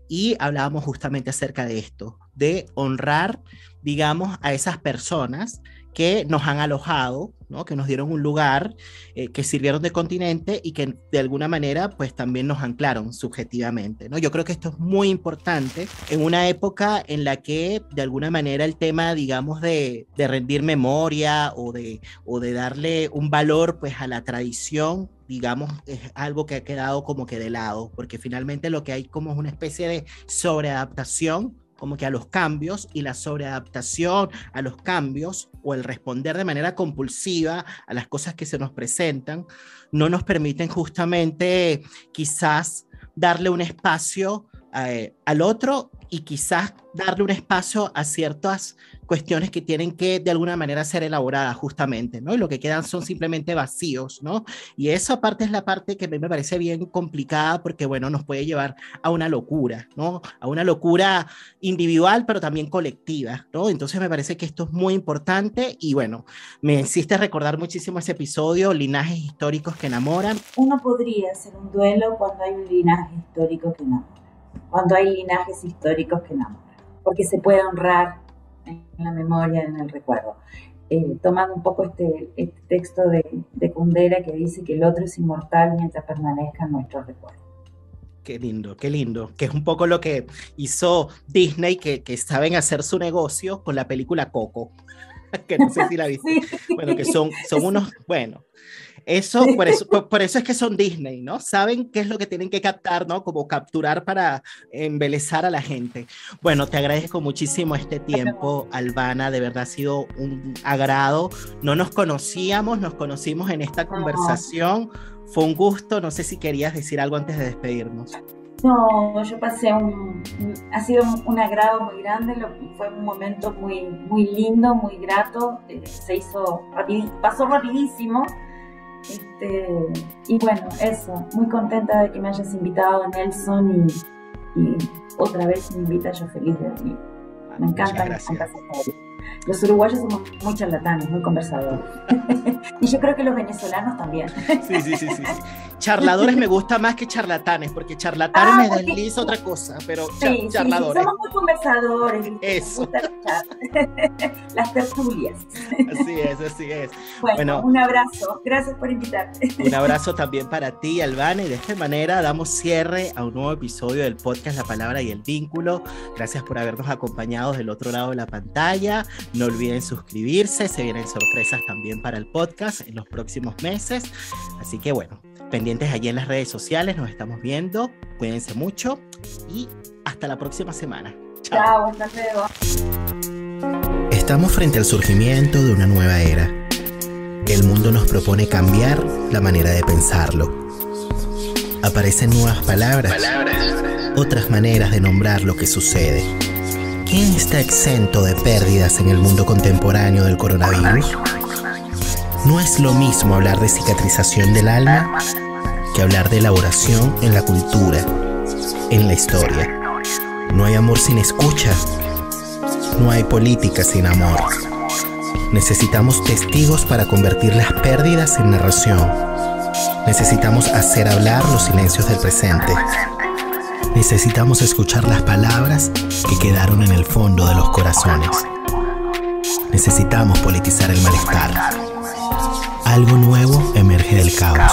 y hablábamos justamente acerca de esto, de honrar, digamos, a esas personas que nos han alojado, ¿no? Que nos dieron un lugar, que sirvieron de continente y que de alguna manera pues también nos anclaron subjetivamente, ¿no? Yo creo que esto es muy importante en una época en la que de alguna manera el tema, digamos, de rendir memoria o de darle un valor pues a la tradición, digamos, es algo que ha quedado como que de lado, porque finalmente lo que hay como es una especie de sobreadaptación como que a los cambios, y la sobreadaptación a los cambios o el responder de manera compulsiva a las cosas que se nos presentan no nos permiten justamente quizás darle un espacio al otro y quizás darle un espacio a ciertas cuestiones que tienen que de alguna manera ser elaboradas justamente, ¿no? Y lo que quedan son simplemente vacíos, ¿no? Y eso aparte es la parte que a mí me parece bien complicada porque, bueno, nos puede llevar a una locura, ¿no? A una locura individual, pero también colectiva, ¿no? Entonces me parece que esto es muy importante y, bueno, me hiciste recordar muchísimo ese episodio, Linajes Históricos que Enamoran. Uno podría hacer un duelo cuando hay un linaje histórico que enamora, cuando hay linajes históricos que enamoran, porque se puede honrar en la memoria, en el recuerdo. Tomando un poco este texto de Kundera que dice que el otro es inmortal mientras permanezca en nuestro recuerdo. Qué lindo, que es un poco lo que hizo Disney, que saben hacer su negocio con la película Coco, que no sé si la viste. Sí. Bueno, que son unos, bueno, eso, sí. por eso es que son Disney, ¿no? Saben qué es lo que tienen que captar, ¿no? Como capturar para embelezar a la gente. Bueno, te agradezco muchísimo este tiempo, Albana, de verdad ha sido un agrado. No nos conocíamos, nos conocimos en esta conversación. Fue un gusto, no sé si querías decir algo antes de despedirnos. No, yo pasé ha sido un agrado muy grande, fue un momento muy, muy lindo, muy grato, pasó rapidísimo. Y bueno, eso, muy contenta de que me hayas invitado, Nelson, y otra vez me invita, yo feliz de venir. Me encantan las conversaciones. Los uruguayos somos muy charlatanes, muy conversadores. Y yo creo que los venezolanos también. Sí. Charladores me gusta más que charlatanes, porque charlatanes me desliza otra cosa, pero charladores. Somos muy conversadores. Eso. Las tertulias. Así es. Bueno, un abrazo. Gracias por invitarme. Un abrazo también para ti, Albana, y de esta manera damos cierre a un nuevo episodio del podcast La Palabra y el Vínculo. Gracias por habernos acompañado del otro lado de la pantalla. No olviden suscribirse, se vienen sorpresas también para el podcast en los próximos meses. Así que bueno, pendientes allí en las redes sociales, nos estamos viendo. Cuídense mucho y hasta la próxima semana. Chao, hasta luego. Estamos frente al surgimiento de una nueva era. El mundo nos propone cambiar la manera de pensarlo. Aparecen nuevas palabras, otras maneras de nombrar lo que sucede. ¿Quién está exento de pérdidas en el mundo contemporáneo del coronavirus? No es lo mismo hablar de cicatrización del alma que hablar de elaboración en la cultura, en la historia. No hay amor sin escucha, no hay política sin amor. Necesitamos testigos para convertir las pérdidas en narración. Necesitamos hacer hablar los silencios del presente. Necesitamos escuchar las palabras que quedaron en el fondo de los corazones. Necesitamos politizar el malestar. Algo nuevo emerge del caos.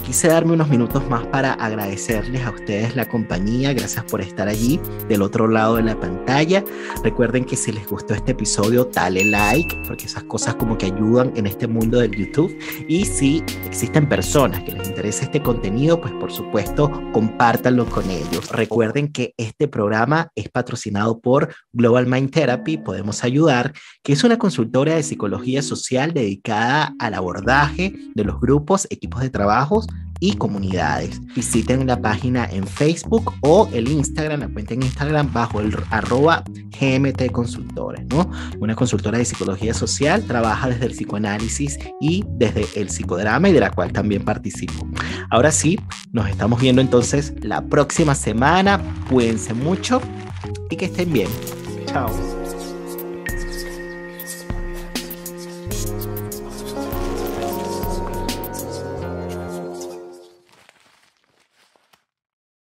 Quise darme unos minutos más para agradecerles a ustedes la compañía. Gracias por estar allí del otro lado de la pantalla. Recuerden que si les gustó este episodio, dale like, porque esas cosas como que ayudan en este mundo del YouTube. Y si existen personas que les interesa este contenido, pues por supuesto compártanlo con ellos. Recuerden que este programa es patrocinado por Global Mind Therapy, Podemos Ayudar, que es una consultora de psicología social dedicada al abordaje de los grupos, equipos de trabajos y comunidades. Visiten la página en Facebook o el Instagram, la cuenta en Instagram bajo el @GMT Consultores, ¿no? Una consultora de psicología social, trabaja desde el psicoanálisis y desde el psicodrama y de la cual también participo. Ahora sí, nos estamos viendo entonces la próxima semana. Cuídense mucho y que estén bien. Chao.